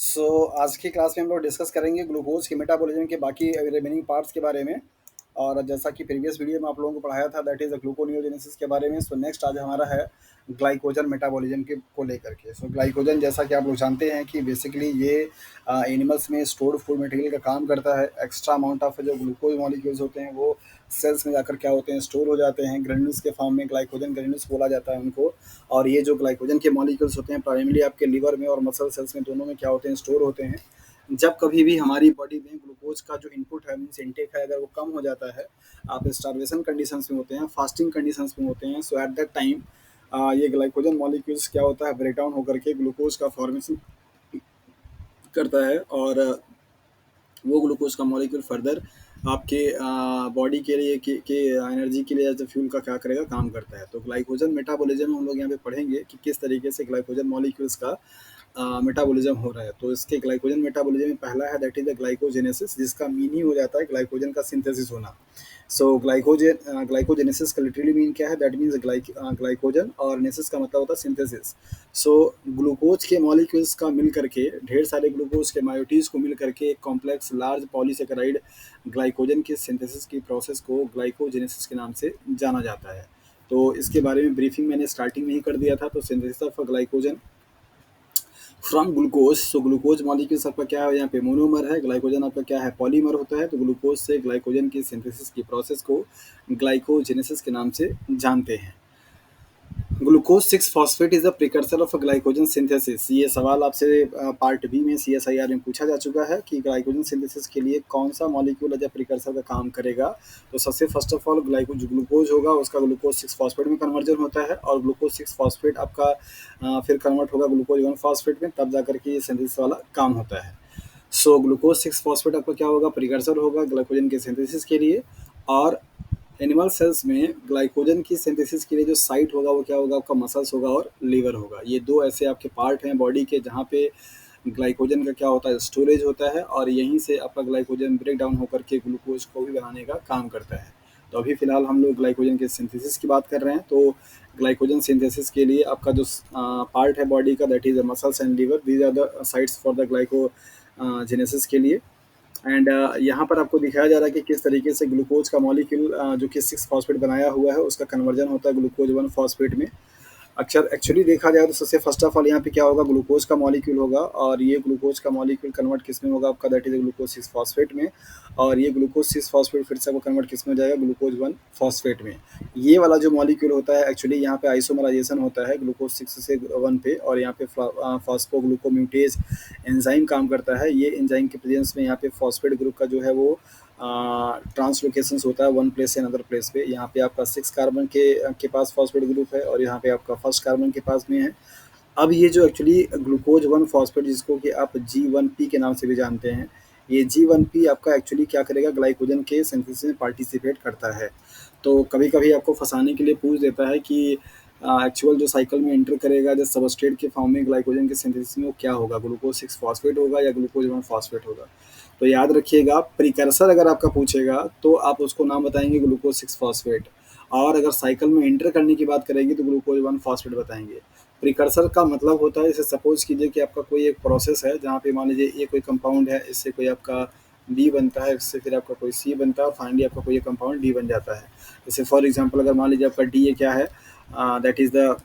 आज की क्लास में हम लोग डिस्कस करेंगे ग्लूकोज के मेटाबॉलिज्म के बाकी रिमेनिंग पार्ट्स के बारे में। और जैसा कि प्रीवियस वीडियो में आप लोगों को पढ़ाया था, दैट इज़ द ग्लूकोनियोजेनेसिस के बारे में। नेक्स्ट आज हमारा है ग्लाइकोजन मेटाबॉलिज्म के को लेकर के। ग्लाइकोजन, जैसा कि आप लोग जानते हैं कि बेसिकली ये एनिमल्स में स्टोर्ड फूड मटेरियल का काम करता है। एक्स्ट्रा अमाउंट ऑफ जो ग्लूकोज मॉलिक्यूल्स होते हैं वो सेल्स में जाकर क्या होते हैं, स्टोर हो जाते हैं ग्रेन्यूल्स के फॉर्म में। ग्लाइकोजन ग्रेन्यूल्स बोला जाता है उनको। और ये जो ग्लाइकोजन के मॉलिक्यूल्स होते हैं प्राइमरी आपके लिवर में और मसल सेल्स में, दोनों में क्या होते हैं, स्टोर होते हैं। जब कभी भी हमारी बॉडी में ग्लूकोज का जो इनपुट है, मीन्स इनटेक है, अगर वो कम हो जाता है, आप स्टारवेशन कंडीशंस में होते हैं, फास्टिंग कंडीशंस में होते हैं, सो एट दैट टाइम ये ग्लाइकोजन मॉलिक्यूल्स क्या होता है, ब्रेक डाउन होकर के ग्लूकोज का फॉर्मेशन करता है। और वो ग्लूकोज का मॉलिक्यूल फर्दर आपके बॉडी के लिए के एनर्जी के लिए एज अ फ्यूल का क्या करेगा, काम करता है। तो ग्लाइकोजन मेटाबॉलिज्म हम लोग यहाँ पे पढ़ेंगे कि किस तरीके से ग्लाइकोजन मॉलिक्यूल्स का मेटाबॉलिज्म हो रहा है। तो इसके ग्लाइकोजन मेटाबॉलिज्म में पहला है दैट इज द ग्लाइकोजेनेसिस, जिसका मीनिंग हो जाता है ग्लाइकोजन का सिंथेसिस होना। ग्लाइकोजेनेसिस का लिटरली मीन क्या है, दैट मीन्स ग्लाइकोजन, और नेसिस का मतलब होता है सिंथेसिस। सो ग्लूकोज के मॉलिक्यूल्स का मिल करके, ढेर सारे ग्लूकोज के मायोटीज को मिल करके एक कॉम्प्लेक्स लार्ज पॉलीसेकेराइड ग्लाइकोजन के सिंथेसिस की प्रोसेस को ग्लाइकोजेनेसिस के नाम से जाना जाता है। तो इसके बारे में ब्रीफिंग मैंने स्टार्टिंग में ही कर दिया था। तो synthesis of glycogen from glucose. Glucose molecules आपका क्या है, यहाँ पे मोनोमर है, ग्लाइकोजन आपका क्या है, पॉलीमर होता है। तो ग्लूकोज से ग्लाइकोजन की सिंथेसिस की प्रोसेस को ग्लाइकोजेनेसिस के नाम से जानते हैं। Glucose 6 phosphate is the precursor of glycogen synthesis. ये सवाल आपसे पार्ट बी में CSIR में पूछा जा चुका है कि ग्लाइकोजन सिंथेसिस के लिए कौन सा मॉलिक्यूल एज प्रिकर्सर का काम करेगा। तो सबसे फर्स्ट ऑफ ऑल जो ग्लूकोज होगा उसका ग्लूकोज 6 फॉस्फेट में कन्वर्जन होता है, और ग्लूकोज 6 फॉस्फेट आपका फिर कन्वर्ट होगा ग्लूकोज 1 फॉस्फेट में, तब जाकर के ये सिंथेसिस वाला काम होता है। ग्लूकोज 6 फॉस्फेट आपका क्या होगा, प्रिकर्सर होगा ग्लाइकोजन के सिंथेसिस के लिए। और एनिमल सेल्स में ग्लाइकोजन की सिंथेसिस के लिए जो साइट होगा वो क्या होगा, आपका मसल्स होगा और लीवर होगा। ये दो ऐसे आपके पार्ट हैं बॉडी के जहाँ पे ग्लाइकोजन का क्या होता है, स्टोरेज होता है, और यहीं से आपका ग्लाइकोजन ब्रेक डाउन होकर के ग्लूकोज को भी बनाने का काम करता है। तो अभी फिलहाल हम लोग ग्लाइकोजन के सिंथेसिस की बात कर रहे हैं। तो ग्लाइकोजन सिंथेसिस के लिए आपका जो पार्ट है बॉडी का, that is the muscles and liver, these are the sites for the glycogenesis के लिए। एंड यहाँ पर आपको दिखाया जा रहा है कि किस तरीके से ग्लूकोज का मॉलिक्यूल जो कि 6 फॉस्फेट बनाया हुआ है, उसका कन्वर्जन होता है ग्लूकोज 1 फॉस्फेट में। अक्सर एक्चुअली देखा जाए तो सबसे फर्स्ट ऑफ ऑल यहाँ पे क्या होगा, ग्लूकोज का मॉलिक्यूल होगा, और ये ग्लूकोज का मॉलिक्यूल कन्वर्ट किस में होगा, आपका दैट इज ग्लूकोज 6 फॉस्फेट में। और ये ग्लूकोज 6 फॉस्फेट फिर से आपको कन्वर्ट किस में हो जाएगा, ग्लूकोज 1 फॉस्फेट में। ये वाला जो मॉलिक्यूल होता है एक्चुअली यहाँ पे आइसोमराइजेशन होता है ग्लूकोज 6 से 1 पे, और यहाँ पे फॉस्फोग्लूकोम्यूटेज एंजाइम काम करता है। ये एंजाइम के प्रेजेंस में यहाँ पे फॉस्फेट ग्रुप का जो है वो ट्रांसलोकेशंस होता है वन प्लेस से अनदर प्लेस पे। यहाँ पे आपका 6 कार्बन के पास फॉस्फेट ग्रुप है, और यहाँ पे आपका फर्स्ट कार्बन के पास में है। अब ये जो एक्चुअली ग्लूकोज 1 फॉस्फेट, जिसको कि आप G1P के नाम से भी जानते हैं, ये G1P आपका एक्चुअली क्या करेगा, ग्लाइकोजन के सिंथेसिस में पार्टिसिपेट करता है। तो कभी कभी आपको फंसाने के लिए पूछ देता है कि एक्चुअल जो साइकिल में एंटर करेगा जब सबस्ट्रेट के फॉर्म में ग्लाइकोजन के सिंथेसिस में, वो क्या होगा, ग्लूकोज 6 फॉस्फेट होगा या ग्लूकोज 1 फॉस्फेट होगा। तो याद रखिएगा, प्रिकर्सर अगर आपका पूछेगा तो आप उसको नाम बताएंगे ग्लूकोज 6 फॉस्फेट, और अगर साइकिल में एंटर करने की बात करेंगे तो ग्लूकोज 1 फॉस्फेट बताएंगे। प्रिकर्सर का मतलब होता है, जैसे सपोज कीजिए कि आपका कोई एक प्रोसेस है जहाँ पे मान लीजिए ये कोई कंपाउंड है, इससे कोई आपका बी बनता है, इससे फिर आपका कोई सी बनता है, फाइनली आपका कोई कंपाउंड डी बन जाता है। जैसे फॉर एग्जांपल अगर मान लीजिए आपका डी ए क्या है, that is the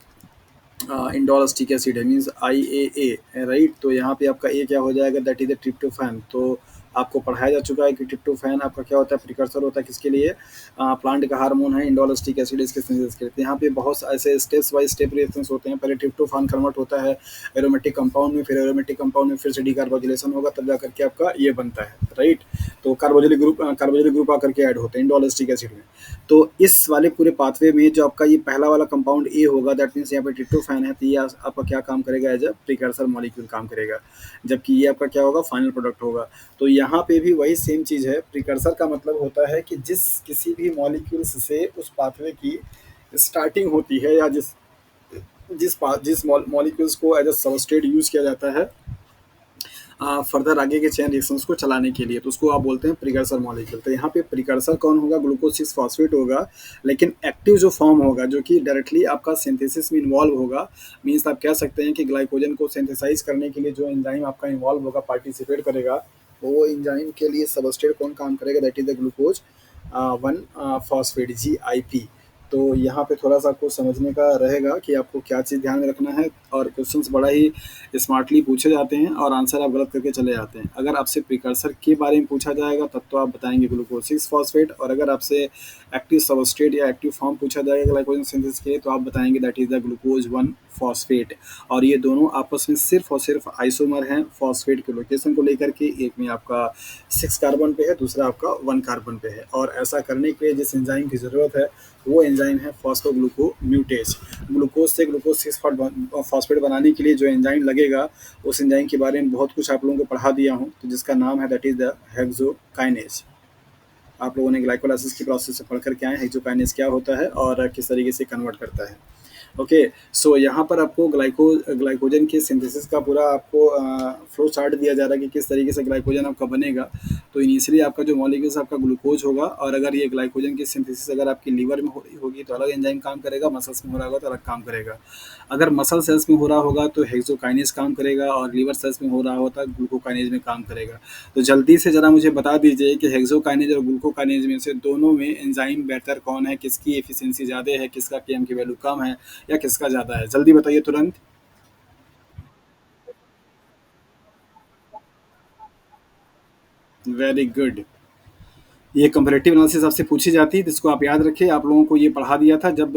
indole acetic acid है, मीन्स IAA, राइट। तो यहाँ पे आपका ए क्या हो जाएगा, दैट इज द ट्रिप्टोफैन। तो आपको पढ़ाया जा चुका है कि ट्रिप्टोफैन आपका क्या होता है, प्रिकर्सर होता है किसके लिए, प्लांट का हार्मोन है इंडोल एसिटिक एसिड, इसके सिंथेसिस के लिए। यहाँ पे बहुत ऐसे स्टेप्स बाय स्टेप रिएक्शंस होते हैं। पहले ट्रिप्टोफैन कन्वर्ट होता है एरोमेटिक कंपाउंड में, फिर एरोमेटिक कंपाउंड में फिर से डीकार्बोजिलेशन होगा, तब जाकर के आपका ये बनता है, राइट। तो कार्बोजिलिक ग्रुप आकर के ऐड होते हैं इंडोल एसिटिक एसिड में। तो इस वाले पूरे पाथवे में जो आपका ये पहला वाला कंपाउंड ए होगा, दैट मीन्स यहाँ पे ट्रिप्टोफैन है, तो ये आपका क्या काम करेगा, एज अ प्रिकर्सर मॉलिक्यूल काम करेगा, जबकि ये आपका क्या होगा, फाइनल प्रोडक्ट होगा। तो यहाँ पे भी वही सेम चीज़ है। प्रिकर्सर का मतलब होता है कि जिस किसी भी मॉलिक्यूल्स से उस पाथवे की स्टार्टिंग होती है, या जिस मॉलिक्यूल्स को एज अ सबस्ट्रेट यूज किया जाता है, फर्दर आगे के चेन रिएक्शंस को चलाने के लिए, तो उसको आप बोलते हैं प्रिकर्सर मॉलिक्यूल। तो यहाँ पे प्रिकर्सर कौन होगा, ग्लूकोज 6 फॉस्फेट होगा, लेकिन एक्टिव जो फॉर्म होगा जो कि डायरेक्टली आपका सिंथेसिस में इन्वॉल्व होगा, मीन्स आप कह सकते हैं कि ग्लाइकोजन को सिंथेसाइज करने के लिए जो एंजाइम आपका इन्वॉल्व होगा, पार्टिसिपेट करेगा, वो एंजाइम के लिए सबस्ट्रेट कौन काम करेगा, that is the glucose 1 phosphate, GIP। तो यहाँ पे थोड़ा सा आपको समझने का रहेगा कि आपको क्या चीज़ ध्यान में रखना है, और क्वेश्चंस बड़ा ही स्मार्टली पूछे जाते हैं और आंसर आप गलत करके चले जाते हैं। अगर आपसे प्रिकर्सर के बारे में पूछा जाएगा तब तो आप बताएंगे ग्लूकोज 6 फॉस्फेट, और अगर आपसे एक्टिव सबस्ट्रेट या एक्टिव फॉर्म पूछा जाएगा ग्लाइकोजन सिंथेसिस के लिए, तो आप बताएंगे that is the glucose 1 phosphate. और ये दोनों आपस में सिर्फ और सिर्फ आइसोमर हैं फॉस्फेट के लोकेशन को लेकर के, एक में आपका 6 कार्बन पे है, दूसरा आपका 1 कार्बन पे है। और ऐसा करने के लिए जिस एंजाइम की ज़रूरत है वो एंजाइम है फॉस्फोग्लूकोम्यूटेज। ग्लूकोज से ग्लूकोज 6 फॉस्फेट बनाने के लिए जो एंजाइम लगेगा, उस एंजाइम के बारे में बहुत कुछ आप लोगों को पढ़ा दिया हूँ, तो जिसका नाम है दैट इज द हेक्सोकाइनेज। आप लोगों ने ग्लाइकोलाइसिस की प्रोसेस से पढ़ कर के आए हेक्सोकाइनेज क्या होता है और किस तरीके से कन्वर्ट करता है। ओके, सो यहाँ पर आपको ग्लाइकोजन के सिंथेसिस का पूरा आपको फ्लो चार्ट दिया जा रहा है कि किस तरीके से ग्लाइकोजन आपका बनेगा। तो इनिशियली आपका जो मॉलिक्यूल्स आपका ग्लूकोज होगा, और अगर ये ग्लाइकोजन की सिंथेसिस अगर आपकी लीवर में हो रही होगी तो अलग एंजाइम काम करेगा, मसल्स में हो रहा होगा तो अलग काम करेगा। अगर मसल सेल्स में हो रहा होगा तो हेक्सोकाइनेज काम करेगा, और लीवर सेल्स में हो रहा होता है ग्लूकोकाइनेज में काम करेगा। तो जल्दी से ज़रा मुझे बता दीजिए कि हेक्सोकाइनेज और ग्लूकोकाइनेज में से दोनों में एंजाइम बेहतर कौन है, किसकी एफिशिएंसी ज़्यादा है, किसका केएम की वैल्यू कम है, या किसका ज़्यादा है, जल्दी बताइए तुरंत। Very good. ये कंपैरेटिव एनालिसिस आपसे पूछी जाती है, तो इसको आप याद रखिए। आप लोगों को ये पढ़ा दिया था जब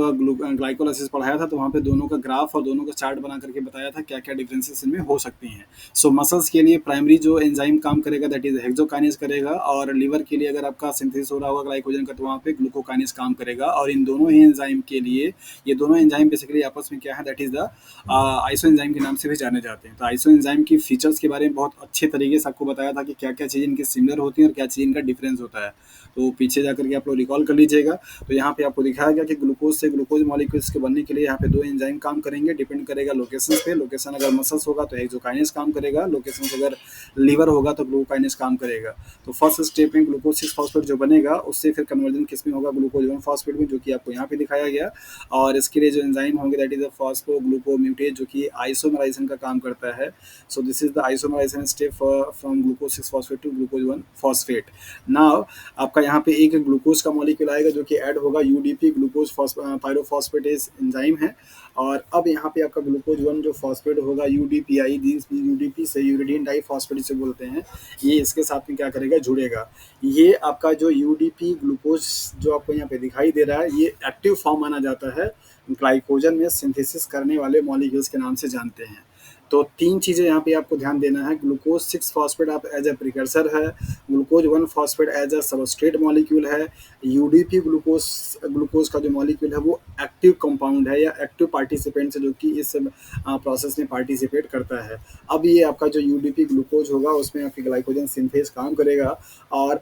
ग्लाइकोलाइसिस पढ़ाया था, तो वहाँ पे दोनों का ग्राफ और दोनों का चार्ट बना करके बताया था क्या क्या डिफरेंसेस इनमें हो सकती हैं। सो मसल्स के लिए प्राइमरी जो एंजाइम काम करेगा दैट इज हेक्सोकाइनेज करेगा, और लिवर के लिए अगर आपका सिंथेसिस हो रहा होगा ग्लाइकोजन का तो वहाँ पे ग्लूकोकाइनेज काम करेगा। और इन दोनों ही एंजाइम के लिए, ये दोनों एंजाइम बेसिकली आपस में क्या है, that is the iso enzyme के नाम से भी जाने जाते हैं। तो आइसो एंजाइम की फीचर्स के बारे में बहुत अच्छे तरीके से आपको बताया था कि क्या क्या चीज़ इनकी सिमिलर होती है और क्या चीज़ इनका डिफरेंस होता है। तो पीछे जाकर के आप लोग रिकॉल कर लीजिएगा। तो यहाँ पे आपको दिखाया गया कि ग्लूकोज से ग्लूकोज मॉलिक्यूल्स के बनने के लिए यहाँ पे दो एंजाइम काम करेंगे, डिपेंड करेगा लोकेशन पे। लोकेशन अगर मसल्स होगा तो हेक्सोकाइनेज काम करेगा, लोकेशन अगर लीवर होगा तो ग्लूकोकाइनेज काम करेगा। तो फर्स्ट स्टेप में ग्लूकोज 6 फॉस्फेट जो बनेगा उससे फिर कन्वर्जन किस में होगा, ग्लूकोज 1 फॉस्फेट में, जो कि आपको यहाँ पे दिखाया गया। और इसके लिए जो एंजाइम होंगे दैट इज द फॉस्फोग्लूकोम्यूटेज, जो कि आइसोमराइजेशन का काम करता है। So this is the isomerisation step from glucose 6 phosphate to glucose 1 phosphate. Now आपका यहाँ पे एक ग्लूकोज का मॉलिक्यूल आएगा जो कि ऐड होगा, यूडीपी ग्लूकोज पायरोफॉस्फेटेज एंजाइम है। और अब यहाँ पे आपका ग्लूकोज 1 जो फॉस्फेट होगा, यूडीपीआई, यूडीपी से यूरिडीन डाइफॉस्फेट से बोलते हैं, ये इसके साथ में क्या करेगा, जुड़ेगा। ये आपका जो यूडीपी ग्लूकोज जो आपको यहाँ पे दिखाई दे रहा है, ये एक्टिव फॉर्म माना जाता है, ग्लाइकोजन में सिंथेसिस करने वाले मॉलिक्यूल्स के नाम से जानते हैं। तो तीन चीज़ें यहाँ पे आपको ध्यान देना है, ग्लूकोज 6 फॉस्फेट आप एज ए प्रिकर्सर है, glucose 1 phosphate as a substrate molecule है, यूडीपी ग्लूकोज ग्लूकोज का जो मॉलिक्यूल है वो एक्टिव कंपाउंड है या एक्टिव पार्टिसिपेंट है जो कि इस प्रोसेस में पार्टिसिपेट करता है। अब ये आपका जो यूडीपी ग्लूकोज होगा उसमें आपकी ग्लाइकोजन सिंथेस काम करेगा, और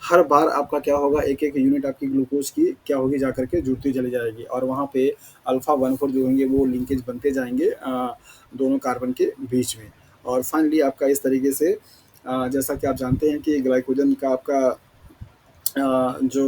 हर बार आपका क्या होगा, एक एक यूनिट आपकी ग्लूकोज की क्या होगी, जा करके जुड़ती चली जाएगी, और वहाँ पे अल्फा 1,4 जो होंगे वो लिंकेज बनते जाएंगे दोनों कार्बन के बीच में। और फाइनली आपका इस तरीके से जैसा कि आप जानते हैं कि ग्लाइकोजन का आपका जो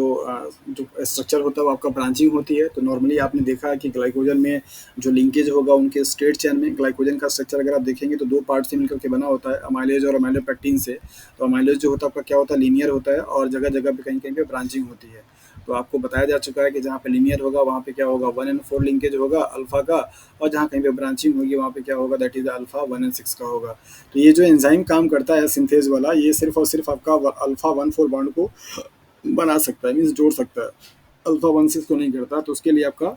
स्ट्रक्चर होता है वो आपका ब्रांचिंग होती है। तो नॉर्मली आपने देखा है कि ग्लाइकोजन में जो लिंकेज होगा उनके स्ट्रेट चेन में, ग्लाइकोजन का स्ट्रक्चर अगर आप देखेंगे तो दो पार्ट से मिलकर के बना होता है, अमाइलेज और अमाइलोपेक्टिन से। तो अमाइलेज जो होता है आपका क्या होता है, लीनियर होता है, और जगह जगह पे कहीं कहीं पे ब्रांचिंग होती है। तो आपको बताया जा चुका है कि जहाँ पे लीनियर होगा वहाँ पे क्या होगा, 1 and 4 लिंकेज होगा अल्फा का, और जहाँ कहीं पे ब्रांचिंग होगी वहाँ पे क्या होगा, दैट इज अल्फा 1 and 6 का होगा। तो ये जो एंजाइम काम करता है सिंथेज वाला, ये सिर्फ और सिर्फ आपका अल्फा 1,4 बॉन्ड को बना सकता है, मीन्स जोड़ सकता है, अल्फा 1,6 को नहीं करता। तो उसके लिए आपका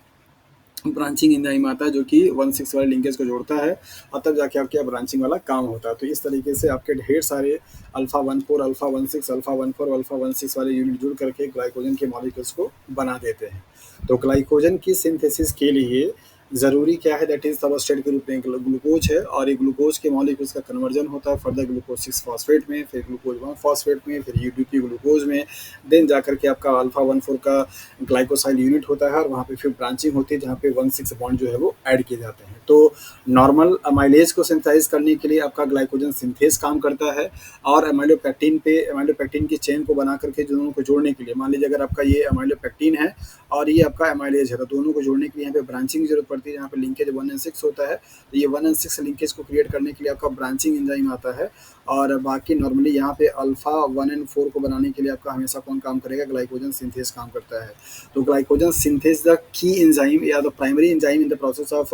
ब्रांचिंग एंजाइम आता है जो कि 1,6 वाले लिंकेज को जोड़ता है, और तब जाके आपके ब्रांचिंग वाला काम होता है। तो इस तरीके से आपके ढेर सारे अल्फा 1,4, अल्फा 1,6, अल्फा 1,4, अल्फा 1,6 वाले यूनिट जुड़ करके ग्लाइकोजन के मॉलिक्यूल्स को बना देते हैं। तो ग्लाइकोजन की सिंथेसिस के लिए ज़रूरी क्या है, दैट इज सबस्ट्रेट के रूप में ग्लूकोज है, और एक ग्लूकोज के मॉलिक्यूल्स का कन्वर्जन होता है फर्दर ग्लूकोज 6 फॉस्फेट में, फिर ग्लूकोज 1 फॉस्फेट में, फिर यूडीपी ग्लूकोज में, देन जाकर के आपका अल्फा 1,4 का ग्लाइकोसाइल यूनिट होता है, और वहाँ पे फिर ब्रांचिंग होती है जहाँ पे 1,6 बॉन्ड जो है वो ऐड किए जाते हैं। तो नॉर्मल अमाइलेज को सिंथेसाइज करने के लिए आपका ग्लाइकोजन सिंथेज काम करता है, और एमाइलोपेक्टिन की चेन को बना करके दोनों को जोड़ने के लिए, मान लीजिए अगर आपका ये एमाइलोपेक्टिन है और ये आपका एमाइलेज है, तो दोनों को जोड़ने के लिए यहाँ पे ब्रांचिंग की जरूरत पड़ती है, यहाँ पे लिंकेज 1 and 6 होता है। तो ये 1 and 6 लिंकेज को क्रिएट करने के लिए आपका ब्रांचिंग एंजाइम आता है। और बाकी नॉर्मली यहाँ पे अल्फा 1 and 4 को बनाने के लिए आपका हमेशा कौन काम करेगा, ग्लाइकोजन सिंथेज काम करता है। तो glycogen synthase the key enzyme या the primary enzyme in the process of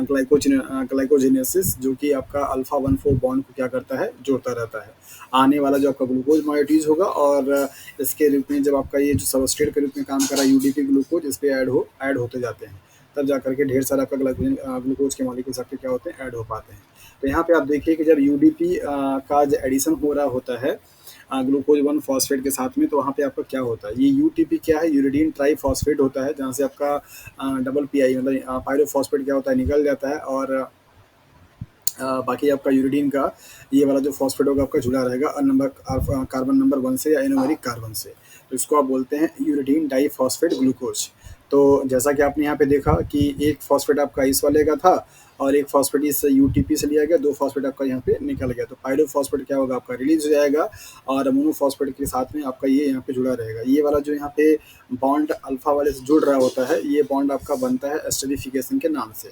glycogenesis, जो कि आपका अल्फा 1,4 बॉन्ड को क्या करता है, जोड़ता रहता है। आने वाला जो आपका ग्लूकोज मायोटीज होगा, और इसके रूप में जब आपका ये जो सबस्ट्रेट के रूप में काम कर रहा है यूडीपी ग्लूकोज, इस पे ऐड होते जाते हैं, तब जा करके ढेर सारा आपका ग्लूकोज के मॉलिक्यूल्स आपके क्या होते हैं, ऐड हो पाते हैं। तो यहाँ पे आप देखिए कि जब यूडीपी का जो एडिशन हो रहा होता है ग्लूकोज 1 फॉस्फेट के साथ में, तो वहाँ पे आपका क्या होता है, ये यूटीपी क्या है, यूरिडीन ट्राई फॉस्फेट होता है, जहाँ से आपका डबल पीआई मतलब पायरोफॉस्फेट क्या होता है, निकल जाता है, और बाकी आपका यूरिडीन का ये वाला जो फॉस्फेट होगा आपका जुड़ा रहेगा नंबर कार्बन नंबर 1 से या एनोमेरिक कार्बन से। तो इसको आप बोलते हैं यूरिडीन डाइफॉस्फेट ग्लूकोज। तो जैसा कि आपने यहाँ पे देखा कि एक फॉस्फेट आपका इस वाले का था, और एक फॉस्फेट इस यूटीपी से लिया गया, दो फॉस्फेट आपका यहाँ पे निकल गया, तो पायरोफॉस्फेट क्या होगा, आपका रिलीज हो जाएगा, और मोनोफॉस्फेट के साथ में आपका ये यहाँ पे जुड़ा रहेगा। ये वाला जो यहाँ पे बॉन्ड अल्फा वाले से जुड़ रहा होता है, ये बॉन्ड आपका बनता है एस्टरिफिकेशन के नाम से।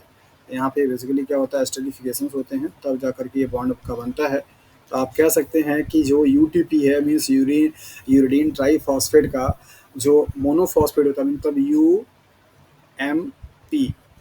यहाँ पे बेसिकली क्या होता है, एस्टरिफिकेशन होते हैं, तब जा करके ये बॉन्ड आपका बनता है। तो आप कह सकते हैं कि जो यूटीपी है, मीन्स यूरिडीन ट्राईफॉस्फेट का जो मोनोफॉस्फेट होता है, मतलब यूएमपी,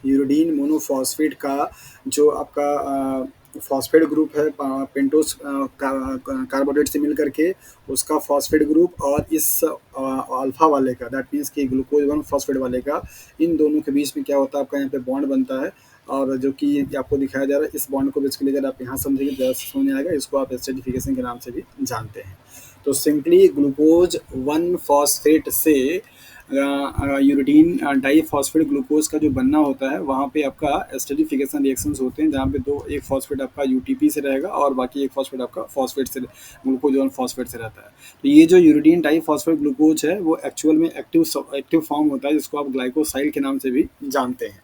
यूरिडीन मोनोफॉस्फेट का जो आपका फॉस्फेट ग्रुप है पेंटोस कार्बोनेट से मिल करके उसका फॉस्फेट ग्रुप, और इस अल्फा वाले का, दैट मीन्स कि ग्लूकोज 1 फॉस्फेट वाले का, इन दोनों के बीच में क्या होता है, आपका यहाँ पे बॉन्ड बनता है। और जो कि आपको दिखाया जा रहा है, इस बॉन्ड को बेसिकली अगर आप यहाँ समझेंगे ज़्यादा समझ में आएगा, इसको आप एसिडिफिकेशन के नाम से भी जानते हैं। तो सिंपली ग्लूकोज 1 फॉस्फेट से यूरिडीन डाईफॉस्फेट ग्लूकोज का जो बनना होता है, वहाँ पे आपका एस्टरिफिकेशन रिएक्शंस होते हैं, जहाँ पे एक फॉस्फेट आपका यूटीपी से रहेगा और बाकी एक फॉस्फेट आपका फॉस्फेट से, ग्लूकोज 1 फॉस्फेट से रहता है। तो ये जो यूरिडीन डाईफॉस्फेट ग्लूकोज है, वो एक्चुअल में एक्टिव फॉर्म होता है, जिसको आप ग्लाइकोसाइल के नाम से भी जानते हैं।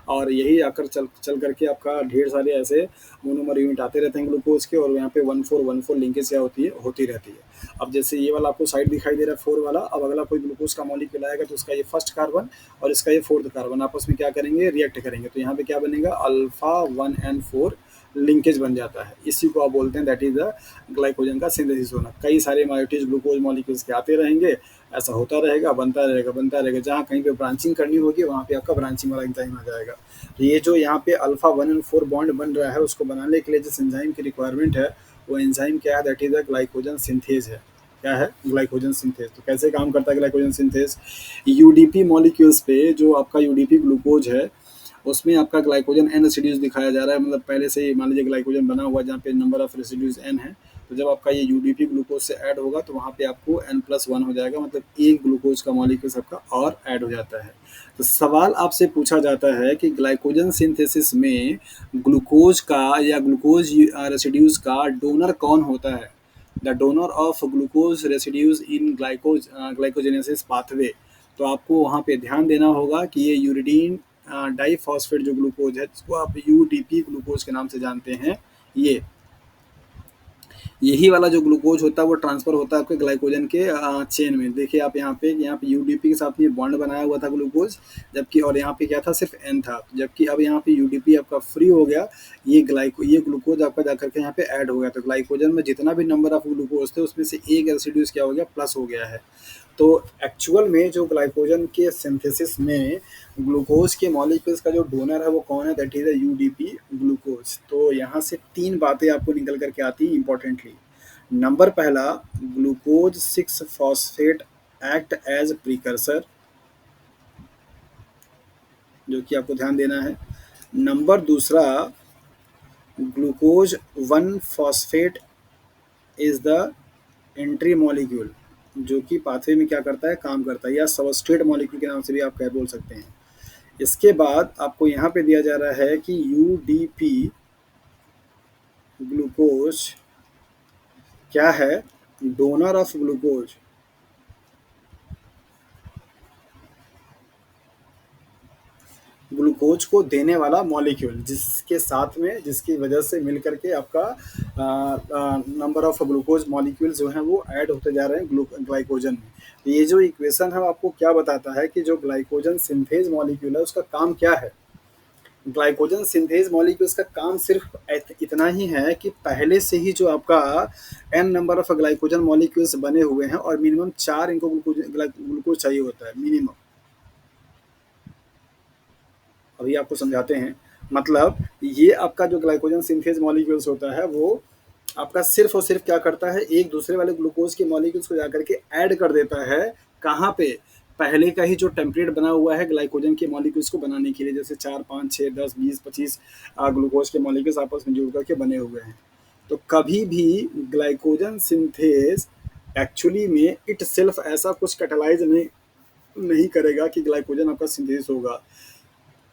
और यही आकर चल चल करके आपका ढेर सारे ऐसे मोनोमर यूनिट आते रहते हैं ग्लूकोज के, और यहाँ पे 1,4 लिंकेज क्या होती है, होती रहती है। अब जैसे ये वाला आपको साइड दिखाई दे रहा है 4 वाला, अब अगला कोई ग्लूकोज का मॉलिक्यूल आएगा, तो उसका ये फर्स्ट कार्बन और इसका ये फोर्थ कार्बन आपस में क्या करेंगे, रिएक्ट करेंगे, तो यहाँ पे क्या बनेगा, अल्फा 1 and 4 लिंकेज बन जाता है। इसी को आप बोलते हैं दैट इज द ग्लाइकोजन का सिंथेसिस होना। कई सारे मायोटीज ग्लूकोज मॉलिक्यूल्स के आते रहेंगे, ऐसा होता रहेगा, बनता रहेगा, जहाँ कहीं पे ब्रांचिंग करनी होगी वहाँ पे आपका ब्रांचिंग वाला एंजाइम आ जाएगा। तो ये जो यहाँ पे अल्फा 1 and 4 बॉन्ड बन रहा है, उसको बनाने के लिए जिस एंजाइम की रिक्वायरमेंट है, वो एंजाइम क्या है, that is the glycogen synthase है। क्या है, ग्लाइकोजन सिंथेज। तो कैसे काम करता है ग्लाइकोजन सिंथेज, यूडीपी मॉलिक्यूल्स पे जो आपका यूडीपी ग्लूकोज है, उसमें आपका ग्लाइकोजन एन रेसिड्यूज दिखाया जा रहा है, मतलब पहले से ही मान लीजिए ग्लाइकोजन बना हुआ है, जहाँ पे नंबर ऑफ रेसिड्यूज एन है। तो जब आपका ये यूडीपी ग्लूकोज से ऐड होगा, तो वहाँ पे आपको n+1 हो जाएगा, मतलब एक ग्लूकोज का मॉलिक्यूल सबका और ऐड हो जाता है। तो सवाल आपसे पूछा जाता है कि ग्लाइकोजन सिंथेसिस में ग्लूकोज का या ग्लूकोज रेसिड्यूज का डोनर कौन होता है, the donor of glucose residues in glycogenesis pathway. तो आपको वहाँ पे ध्यान देना होगा कि ये यूरिडीन डाईफॉस्फेट जो ग्लूकोज है, जिसको आप यूडीपी ग्लूकोज के नाम से जानते हैं, ये यही वाला जो ग्लूकोज होता है वो ट्रांसफर होता है आपके ग्लाइकोजन के चेन में। देखिए आप यहाँ पे यूडीपी के साथ में बॉन्ड बनाया हुआ था ग्लूकोज, जबकि और यहाँ पे क्या था, सिर्फ एन था, जबकि अब यहाँ पे यूडीपी आपका फ्री हो गया, ये ग्लूकोज आपका जाकर के यहाँ पे ऐड हो गया। तो ग्लाइकोजन में जितना भी नंबर ऑफ ग्लूकोज थे, उसमें से एक रेसिड्यूज क्या हो गया, प्लस हो गया है। तो एक्चुअल में जो ग्लाइकोजन के सिंथेसिस में ग्लूकोज के मॉलिक्यूल्स का जो डोनर है वो कौन है, that is the UDP glucose. तो यहाँ से 3 बातें आपको निकल करके आती हैं इंपॉर्टेंटली। नंबर पहला, glucose 6 phosphate act as precursor, जो कि आपको ध्यान देना है। नंबर दूसरा, glucose 1 phosphate is the entry molecule, जो कि पाथवे में क्या करता है, काम करता है, या सबस्ट्रेट मॉलिक्यूल के नाम से भी आप क्या बोल सकते हैं। इसके बाद आपको यहाँ पे दिया जा रहा है कि यूडीपी ग्लूकोज क्या है, डोनर ऑफ ग्लूकोज। ग्लूकोज को देने वाला मॉलिक्यूल, जिसके साथ में जिसकी वजह से मिल करके आपका नंबर ऑफ ग्लूकोज मॉलिक्यूल्स जो हैं वो ऐड होते जा रहे हैं ग्लाइकोजन में। तो ये जो इक्वेशन है आपको क्या बताता है कि जो ग्लाइकोजन सिंथेज मॉलिक्यूल है उसका काम क्या है। ग्लाइकोजन सिंथेज मॉलिक्यूल्स का काम सिर्फ इतना ही है कि पहले से ही जो आपका N number of glycogen molecules बने हुए हैं और मिनिमम 4 इनको ग्लूकोज चाहिए होता है मिनिमम। अभी आपको समझाते हैं। मतलब ये आपका जो ग्लाइकोजन सिंथेज मॉलिक्यूल्स होता है वो आपका सिर्फ और सिर्फ क्या करता है, एक दूसरे वाले ग्लूकोज के मॉलिक्यूल्स को जाकर के ऐड कर देता है। कहाँ पे? पहले का ही जो टेम्पलेट बना हुआ है ग्लाइकोजन के मॉलिक्यूल्स को बनाने के लिए, जैसे 4 5 6 10 20 25 ग्लूकोज के मॉलिक्यूल्स आपस में जुड़ करके बने हुए हैं। तो कभी भी ग्लाइकोजन सिंथेज एक्चुअली में इट सेल्फ ऐसा कुछ कैटालाइज नहीं करेगा कि ग्लाइकोजन आपका सिंथेसिस होगा।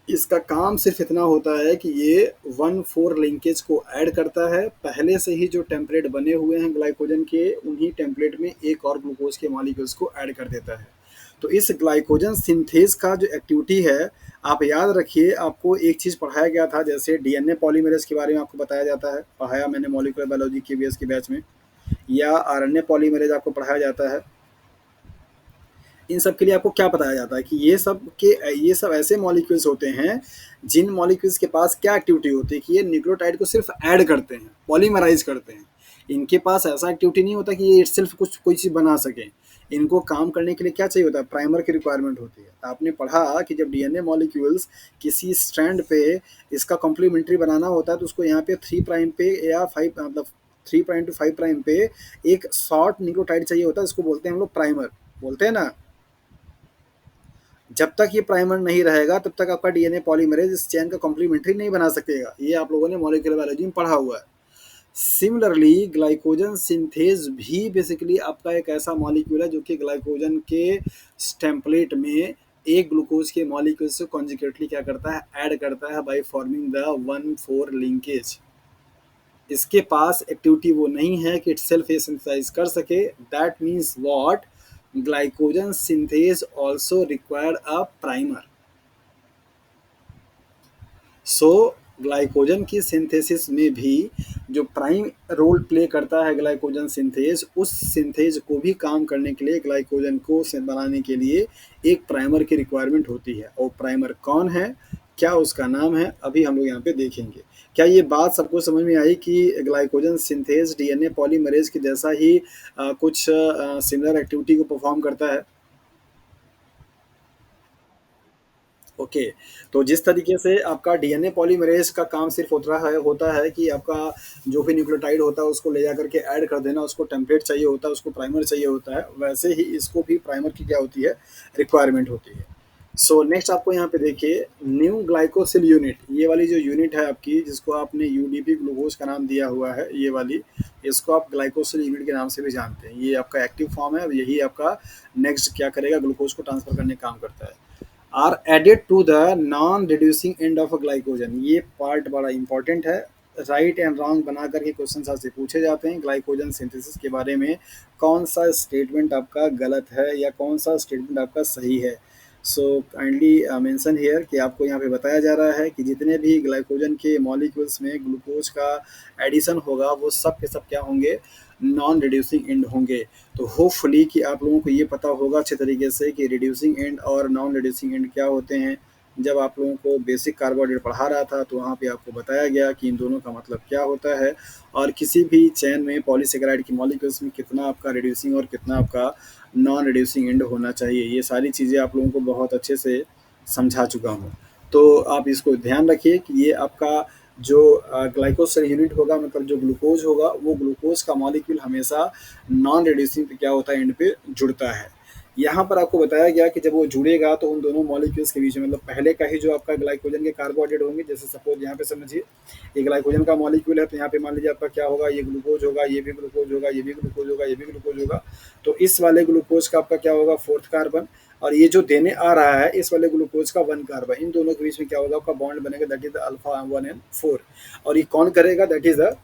इसका काम सिर्फ इतना होता है कि ये 1,4 लिंकेज को ऐड करता है। पहले से ही जो टेम्पलेट बने हुए हैं ग्लाइकोजन के, उन्हीं टेम्पलेट में एक और ग्लूकोज के मॉलिक्यूल्स को ऐड कर देता है। तो इस ग्लाइकोजन सिंथेज का जो एक्टिविटी है, आप याद रखिए, आपको एक चीज़ पढ़ाया गया था, जैसे डीएनए पॉलीमरेज के बारे में आपको बताया जाता है, पढ़ाया मैंने मॉलिक्यूलर बायोलॉजी के बीएस के बैच में, या आरएनए पॉलीमरेज आपको पढ़ाया जाता है। इन सब के लिए आपको क्या बताया जाता है कि ये सब ऐसे मॉलिक्यूल्स होते हैं जिन मॉलिक्यूल्स के पास क्या एक्टिविटी होती है कि ये न्यूक्लियोटाइड को सिर्फ ऐड करते हैं, पॉलीमराइज करते हैं। इनके पास ऐसा एक्टिविटी नहीं होता कि ये इटसेल्फ कुछ कोई चीज़ बना सके। इनको काम करने के लिए क्या चाहिए होता है, प्राइमर की रिक्वायरमेंट होती है। तो आपने पढ़ा कि जब डीएनए मॉलिक्यूल्स किसी स्ट्रैंड पे इसका कॉम्प्लीमेंट्री बनाना होता है तो उसको यहाँ पे 3 प्राइम पे या 5 मतलब 3 प्राइम टू 5 प्राइम पे एक शॉर्ट न्यूक्लियोटाइड चाहिए होता है, इसको बोलते हैं हम लोग प्राइमर, बोलते हैं ना। जब तक ये प्राइमर नहीं रहेगा तब तक आपका डीएनए पॉलीमरेज इस चेन का कॉम्प्लीमेंट्री नहीं बना सकेगा। ये आप लोगों ने मॉलिक्यूलर बायोलॉजी में पढ़ा हुआ है। सिमिलरली ग्लाइकोजन सिंथेज भी बेसिकली आपका एक ऐसा मॉलिक्यूल है जो कि ग्लाइकोजन के टेम्पलेट में एक ग्लूकोज के मॉलिक्यूल से कॉन्जुगेटली क्या करता है, ऐड करता है बाय फॉर्मिंग द 1,4 लिंकेज। इसके पास एक्टिविटी वो नहीं है कि इटसेल्फ ये सिंथेसाइज कर सके। That means what, glycogen synthase also require a primer. So glycogen की सिंथेसिस में भी जो प्राइम रोल प्ले करता है ग्लाइकोजन सिंथेज, उस सिंथेज को भी काम करने के लिए ग्लाइकोजन को बनाने के लिए एक प्राइमर की रिक्वायरमेंट होती है। और प्राइमर कौन है, क्या उसका नाम है, अभी हम लोग यहाँ पे देखेंगे। क्या ये बात सबको समझ में आई कि ग्लाइकोजन सिंथेज डीएनए पॉलीमरेज के जैसा ही कुछ सिमिलर एक्टिविटी को परफॉर्म करता है? ओके। तो जिस तरीके से आपका डीएनए पॉलीमरेज का काम सिर्फ होता है कि आपका जो भी न्यूक्लियोटाइड होता है उसको ले जा करके ऐड कर देना, उसको टेम्पलेट चाहिए होता है, उसको प्राइमर चाहिए होता है, वैसे ही इसको भी प्राइमर की क्या होती है, रिक्वायरमेंट होती है। सो नेक्स्ट आपको यहाँ पे देखिए न्यू ग्लाइकोसिल यूनिट, ये वाली जो यूनिट है आपकी, जिसको आपने यूडीपी ग्लूकोज का नाम दिया हुआ है, ये वाली, इसको आप ग्लाइकोसिल यूनिट के नाम से भी जानते हैं। ये आपका एक्टिव फॉर्म है, यही आपका नेक्स्ट क्या करेगा, ग्लूकोज को ट्रांसफर करने का काम करता है। Are added to the non reducing end of glycogen, ये पार्ट बड़ा इंपॉर्टेंट है। राइट एंड रॉन्ग बना करके क्वेश्चन आपसे पूछे जाते हैं ग्लाइकोजन सिंथेसिस के बारे में, कौन सा स्टेटमेंट आपका गलत है या कौन सा स्टेटमेंट आपका सही है। सो काइंडली मेंशन हियर कि आपको यहाँ पे बताया जा रहा है कि जितने भी ग्लाइकोजन के मॉलिक्यूल्स में ग्लूकोज का एडिशन होगा वो सब के सब क्या होंगे, नॉन रिड्यूसिंग एंड होंगे। तो होपफुली कि आप लोगों को ये पता होगा अच्छे तरीके से कि रिड्यूसिंग एंड और नॉन रिड्यूसिंग एंड क्या होते हैं। जब आप लोगों को बेसिक कार्बोहाइड्रेट पढ़ा रहा था तो वहाँ पे आपको बताया गया कि इन दोनों का मतलब क्या होता है और किसी भी चैन में पॉलीसेकेराइड की मॉलिक्यूल्स में कितना आपका रिड्यूसिंग और कितना आपका नॉन रिड्यूसिंग एंड होना चाहिए। ये सारी चीज़ें आप लोगों को बहुत अच्छे से समझा चुका हूँ। तो आप इसको ध्यान रखिए कि ये आपका जो ग्लाइकोसिल यूनिट होगा, मतलब जो ग्लूकोज होगा, वो ग्लूकोज का मॉलिक्यूल हमेशा नॉन रिड्यूसिंग पे क्या होता है, एंड पे जुड़ता है। यहाँ पर आपको बताया गया कि जब वो जुड़ेगा तो उन दोनों मॉलिक्यूल्स के बीच में, मतलब पहले का ही जो आपका ग्लाइकोजन के कार्बोहाइड्रेट होंगे, जैसे सपोज यहाँ पे समझिए ये ग्लाइकोजन का मॉलिक्यूल है, तो यहाँ पे मान लीजिए आपका क्या होगा, ये ग्लूकोज होगा, ये भी ग्लूकोज होगा, ये भी ग्लूकोज होगा, ये भी ग्लूकोज होगा। तो इस वाले ग्लूकोज का आपका क्या होगा, 4th कार्बन, और ये जो देने आ रहा है इस वाले ग्लूकोज का 1 कार्बन। इन दोनों के बीच में क्या होगा, आपका बॉन्ड बनेगा, that is the alpha 1 and 4। और ये कौन करेगा, that is the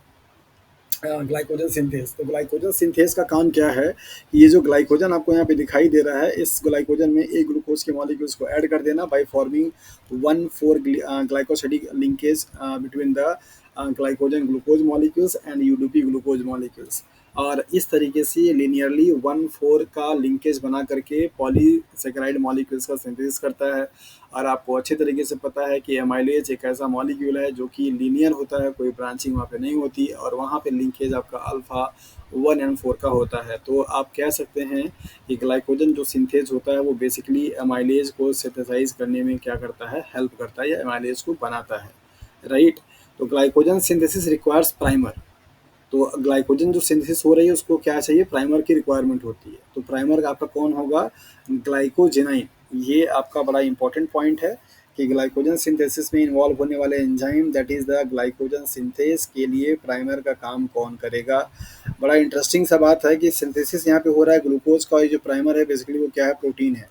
glycogen synthase. तो ग्लाइकोजन सिंथेस का काम क्या है कि ये जो ग्लाइकोजन आपको यहाँ पे दिखाई दे रहा है, इस ग्लाइकोजन में एक ग्लूकोज के मॉलिक्यूल्स को ऐड कर देना by forming 1,4 glycosidic linkage between the glycogen glucose molecules and UDP glucose molecules. और इस तरीके से लिनियरली 1,4 का लिंकेज बना करके पॉलीसेकेराइड मॉलिक्यूल्स का सिंथेसिस करता है। और आपको अच्छे तरीके से पता है कि एमाइलेज एक ऐसा मॉलिक्यूल है जो कि लीनियर होता है, कोई ब्रांचिंग वहाँ पे नहीं होती, और वहाँ पे लिंकेज आपका अल्फ़ा 1 एंड 4 का होता है। तो आप कह सकते हैं कि ग्लाइकोजन जो सिंथेज होता है वो बेसिकली एमाइलेज को सिंथेसाइज करने में क्या करता है, हेल्प करता है या एमाइलेज को बनाता है, राइट। तो ग्लाइकोजन सिंथेसिस रिक्वायर्स प्राइमर। तो ग्लाइकोजन जो सिंथेसिस हो रही है उसको क्या चाहिए, प्राइमर की रिक्वायरमेंट होती है। तो प्राइमर आपका कौन होगा, ग्लाइकोजेनाइन। ये आपका बड़ा इंपॉर्टेंट पॉइंट है कि ग्लाइकोजन सिंथेसिस में इन्वॉल्व होने वाले enzyme that is the glycogen synthase के लिए प्राइमर का काम कौन करेगा। बड़ा इंटरेस्टिंग सा बात है कि सिंथेसिस यहाँ पे हो रहा है ग्लूकोज का, और ये जो प्राइमर है बेसिकली वो क्या है, प्रोटीन है।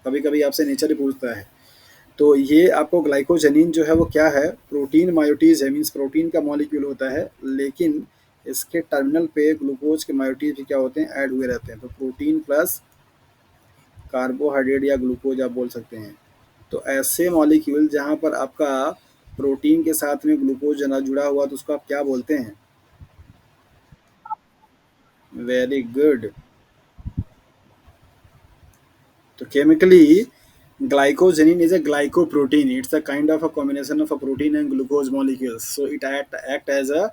कभी कभी आपसे नेचर ही पूछता है। तो ये आपको ग्लाइकोजेनिन जो है वो क्या है, प्रोटीन मायोटीज है, मीन्स प्रोटीन का मॉलिक्यूल होता है, लेकिन इसके टर्मिनल पे ग्लूकोज के मायोटीज भी क्या होते हैं, ऐड हुए रहते हैं। तो प्रोटीन प्लस कार्बोहाइड्रेट या ग्लूकोज आप बोल सकते हैं। तो ऐसे मॉलिक्यूल जहाँ पर आपका प्रोटीन के साथ में ग्लूकोज जना जुड़ा हुआ तो उसको आप क्या बोलते हैं, वेरी गुड। तो chemically glycogenin is a glycoprotein. It's a kind of a combination of a protein and glucose molecules. So it act as a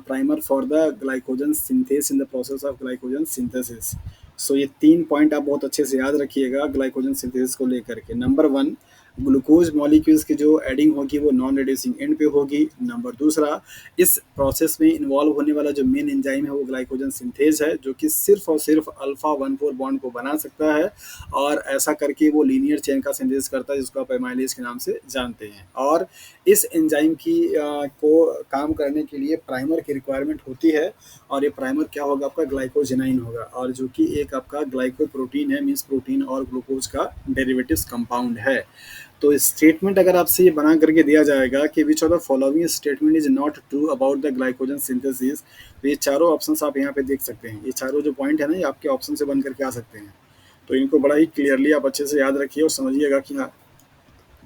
primer for the glycogen synthase in the process of glycogen synthesis. So ये तीन point आप बहुत अच्छे से याद रखिएगा glycogen synthesis को लेकर के। नंबर वन, ग्लूकोज मॉलिक्यूल्स की जो एडिंग होगी वो नॉन रिड्यूसिंग एंड पे होगी। नंबर दूसरा, इस प्रोसेस में इन्वॉल्व होने वाला जो मेन एंजाइम है वो ग्लाइकोजन सिंथेज है, जो कि सिर्फ और सिर्फ अल्फा 1,4 बॉन्ड को बना सकता है, और ऐसा करके वो लीनियर चेन का सिंथेसिस करता है जिसको आप एमाइलेज के नाम से जानते हैं। और इस एंजाइम की को काम करने के लिए प्राइमर की रिक्वायरमेंट होती है, और ये प्राइमर क्या होगा, आपका ग्लाइकोजेनाइन होगा, और जो कि एक आपका ग्लाइकोप्रोटीन है, मीन्स प्रोटीन और ग्लूकोज का डेरिवेटिव्स कंपाउंड है। तो स्टेटमेंट अगर आपसे ये बना करके दिया जाएगा कि which of the following statement is not true about the glycogen synthesis, तो ये चारों ऑप्शंस आप यहाँ पे देख सकते हैं। ये चारों जो पॉइंट है ना, ये आपके ऑप्शन से बन करके आ सकते हैं। तो इनको बड़ा ही क्लियरली आप अच्छे से याद रखिए और समझिएगा कि हाँ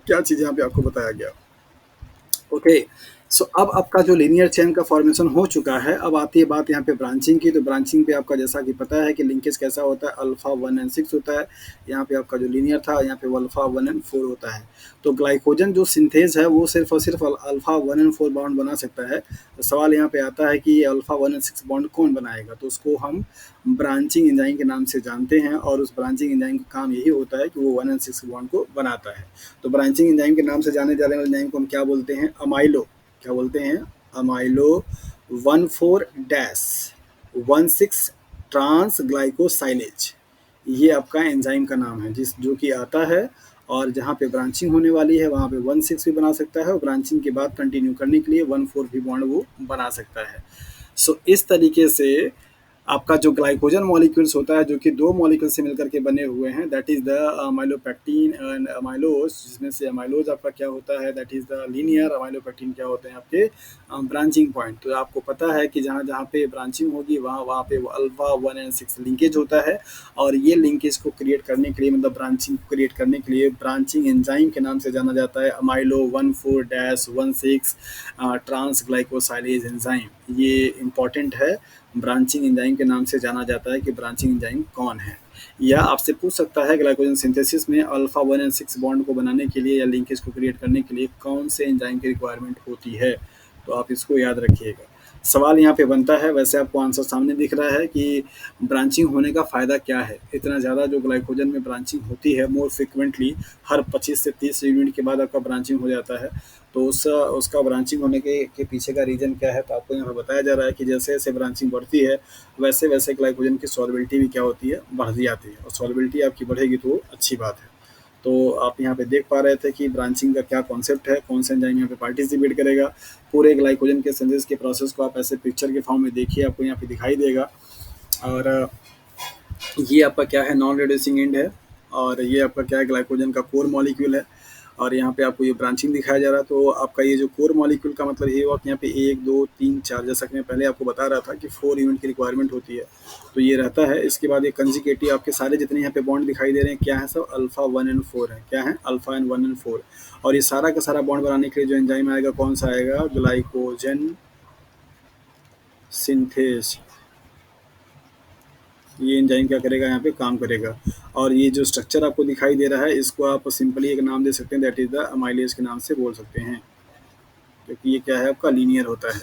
क्या चीज़ यहाँ पे आपको बताया गया। ओके। सो अब आपका जो लीनियर चेन का फॉर्मेशन हो चुका है, अब आती है बात यहाँ पे ब्रांचिंग की। तो ब्रांचिंग पे आपका जैसा कि पता है कि लिंकेज कैसा होता है, अल्फा 1 एंड 6 होता है। यहाँ पे आपका जो लीनियर था, यहाँ पे वो अल्फा 1 एंड 4 होता है। तो ग्लाइकोजन जो सिंथेज है वो सिर्फ और सिर्फ अल्फा 1 एंड 4 बॉन्ड बना सकता है। तो सवाल यहाँ पे आता है कि अल्फा 1 एंड 6 बॉन्ड कौन बनाएगा, तो उसको हम ब्रांचिंग एंजाइम के नाम से जानते हैं, और उस ब्रांचिंग एंजाइम का काम यही होता है कि वो 1 एंड 6 बॉन्ड को बनाता है। तो ब्रांचिंग एंजाइम के नाम से जाने जाने वाले एंजाइम को हम क्या बोलते हैं, अमाइलो। क्या बोलते हैं, अमाइलो 14-16 ट्रांस ग्लाइकोसाइलेज। ये आपका एंजाइम का नाम है जिस जो कि आता है, और जहाँ पे ब्रांचिंग होने वाली है वहाँ पे 1,6 भी बना सकता है, और ब्रांचिंग के बाद कंटिन्यू करने के लिए 1,4 भी बॉन्ड वो बना सकता है। सो इस तरीके से आपका जो ग्लाइकोजन मॉलिक्यूल्स होता है, जो कि दो मॉलिक्यूल से मिलकर के बने हुए हैं, that is the amylopectin and amylose, जिसमें से अमाइलोज आपका क्या होता है, that is the linear, amylopectin क्या होते हैं आपके ब्रांचिंग पॉइंट। तो आपको पता है कि जहाँ जहाँ पे ब्रांचिंग होगी वहाँ वहाँ पे वो अल्फा 1 एंड 6 लिंकेज होता है, और ये लिंकेज को क्रिएट करने के लिए, मतलब ब्रांचिंग को क्रिएट करने के लिए ब्रांचिंग एंजाइम के नाम से जाना जाता है, अमाइलो 14-16 ट्रांस ग्लाइकोसाइलेज एंजाइम। ये इंपॉर्टेंट है, ब्रांचिंग एंजाइम के नाम से जाना जाता है कि ब्रांचिंग एंजाइम कौन है। या आपसे पूछ सकता है ग्लाइकोजन सिंथेसिस में अल्फा 1 एंड 6 बॉन्ड को बनाने के लिए या लिंकेज को क्रिएट करने के लिए कौन से एंजाइम की रिक्वायरमेंट होती है, तो आप इसको याद रखिएगा। सवाल यहाँ पे बनता है, वैसे आपको आंसर सामने दिख रहा है कि ब्रांचिंग होने का फ़ायदा क्या है। इतना ज़्यादा जो ग्लाइकोजन में ब्रांचिंग होती है मोर फ्रिक्वेंटली, हर 25 से 30 यूनिट के बाद आपका ब्रांचिंग हो जाता है। तो उसका ब्रांचिंग होने के पीछे का रीज़न क्या है, तो आपको यहाँ पे बताया जा रहा है कि जैसे जैसे ब्रांचिंग बढ़ती है वैसे वैसे ग्लाइकोजन की सॉल्युबिलिटी भी क्या होती है, बढ़ती जाती है, और सॉल्युबिलिटी आपकी बढ़ेगी तो अच्छी बात है। तो आप यहाँ पे देख पा रहे थे कि ब्रांचिंग का क्या कॉन्सेप्ट है, कौन सा एंजाइम यहाँ पे पार्टिसिपेट करेगा। पूरे ग्लाइकोजन के सिंथेसिस के प्रोसेस को आप ऐसे पिक्चर के फॉर्म में देखिए, आपको यहाँ पे दिखाई देगा। और ये आपका क्या है, नॉन रिड्यूसिंग एंड है, और ये आपका क्या है, ग्लाइकोजन का कोर मॉलिक्यूल है। और यहाँ पे आपको ये ब्रांचिंग दिखाया जा रहा है। तो आपका ये जो कोर मॉलिक्यूल का मतलब ये हुआ कि यहाँ पे 1, 2, 3, 4, जैसा कि मैं पहले आपको बता रहा था कि 4 यूनिट की रिक्वायरमेंट होती है, तो ये रहता है। इसके बाद ये कंजुगेटिव आपके सारे जितने यहाँ पे बॉन्ड दिखाई दे रहे हैं क्या है, सब अल्फा 1 एंड 4 है। क्या है? Alpha and 1 and 4। और ये सारा का सारा बॉन्ड बनाने के लिए जो एंजाइम आएगा कौन सा आएगा? Glycogen synthase. ये एंजाइम क्या करेगा? यहाँ पे काम करेगा। और ये जो स्ट्रक्चर आपको दिखाई दे रहा है इसको आप सिंपली एक नाम दे सकते हैं, दैट इज द अमाइलेज के नाम से बोल सकते हैं, क्योंकि ये क्या है आपका लीनियर होता है।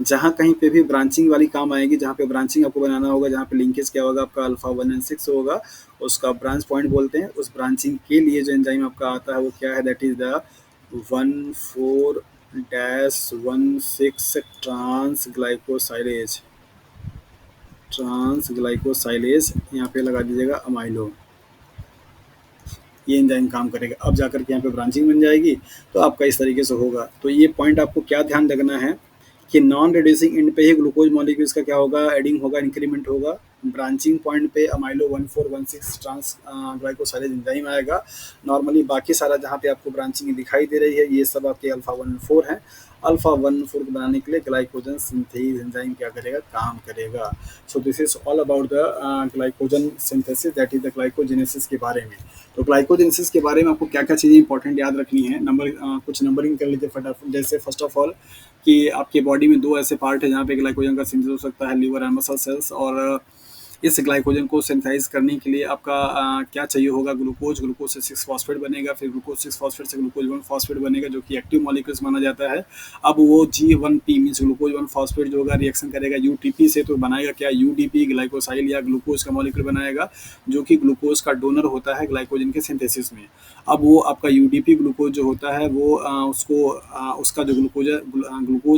जहाँ कहीं पे भी ब्रांचिंग वाली काम आएगी, जहाँ पे ब्रांचिंग आपको बनाना होगा, जहाँ पे लिंकेज क्या होगा आपका अल्फा 1 एंड 6 होगा, उसका ब्रांच पॉइंट बोलते हैं। उस ब्रांचिंग के लिए जो एंजाइम आपका आता है वो क्या है? That is the 14-16 trans glycosylase. Trans glycosylase यहाँ पे लगा दीजिएगा अमाइलो। ये एंजाइम काम करेगा। अब जाकर के यहाँ पे ब्रांचिंग बन जाएगी, तो आपका इस तरीके से होगा। तो ये पॉइंट आपको क्या ध्यान रखना है कि नॉन रिड्यूसिंग एंड पे ही ग्लूकोज मॉलिक्यूल्स का क्या होगा? एडिंग होगा, इंक्रीमेंट होगा। ब्रांचिंग पॉइंट पे अमाइलो 1416 ट्रांस ग्लाइकोसाइलेज एंजाइम आएगा। नॉर्मली बाकी सारा जहाँ पे आपको ब्रांचिंग दिखाई दे रही है ये सब आपके अल्फा 1 4 है। अल्फा 1 4 को बनाने के लिए ग्लाइकोजन सिंथेज एंजाइम क्या करेगा? काम करेगा। सो this is all about the glycogen synthesis, that is the glycogenesis के बारे में। तो ग्लाइकोजेनेसिस के बारे में आपको क्या क्या चीज़ें इंपॉर्टेंट याद रखनी है, कुछ नंबरिंग कर लीजिए फटाफट। जैसे फर्स्ट ऑफ ऑल कि आपके बॉडी में दो ऐसे पार्ट है जहाँ पे ग्लाइकोजन का सिंथेसिस हो सकता है, लीवर एंड मसल सेल्स। और इस ग्लाइकोजन को सिंथेसाइज करने के लिए आपका क्या चाहिए होगा? ग्लूकोज। ग्लूकोज से 6 फॉस्फेट बनेगा, फिर ग्लूकोज 6 फॉस्फेट से ग्लूकोज 1 फॉस्फेट बनेगा, जो कि एक्टिव मॉलिक्यूल्स माना जाता है। अब वो G1P मीन्स ग्लूकोज 1 फॉस्फेट जो होगा रिएक्शन करेगा यूटीपी से, तो बनाएगा क्या? यूडीपी, ग्लाइकोसाइल या ग्लूकोज का मॉलिक्यूल बनाएगा, जो कि ग्लूकोज का डोनर होता है ग्लाइकोजन के सिंथेसिस में। अब वो आपका यूडीपी ग्लूकोज जो होता है वो उसका जो ग्लूकोज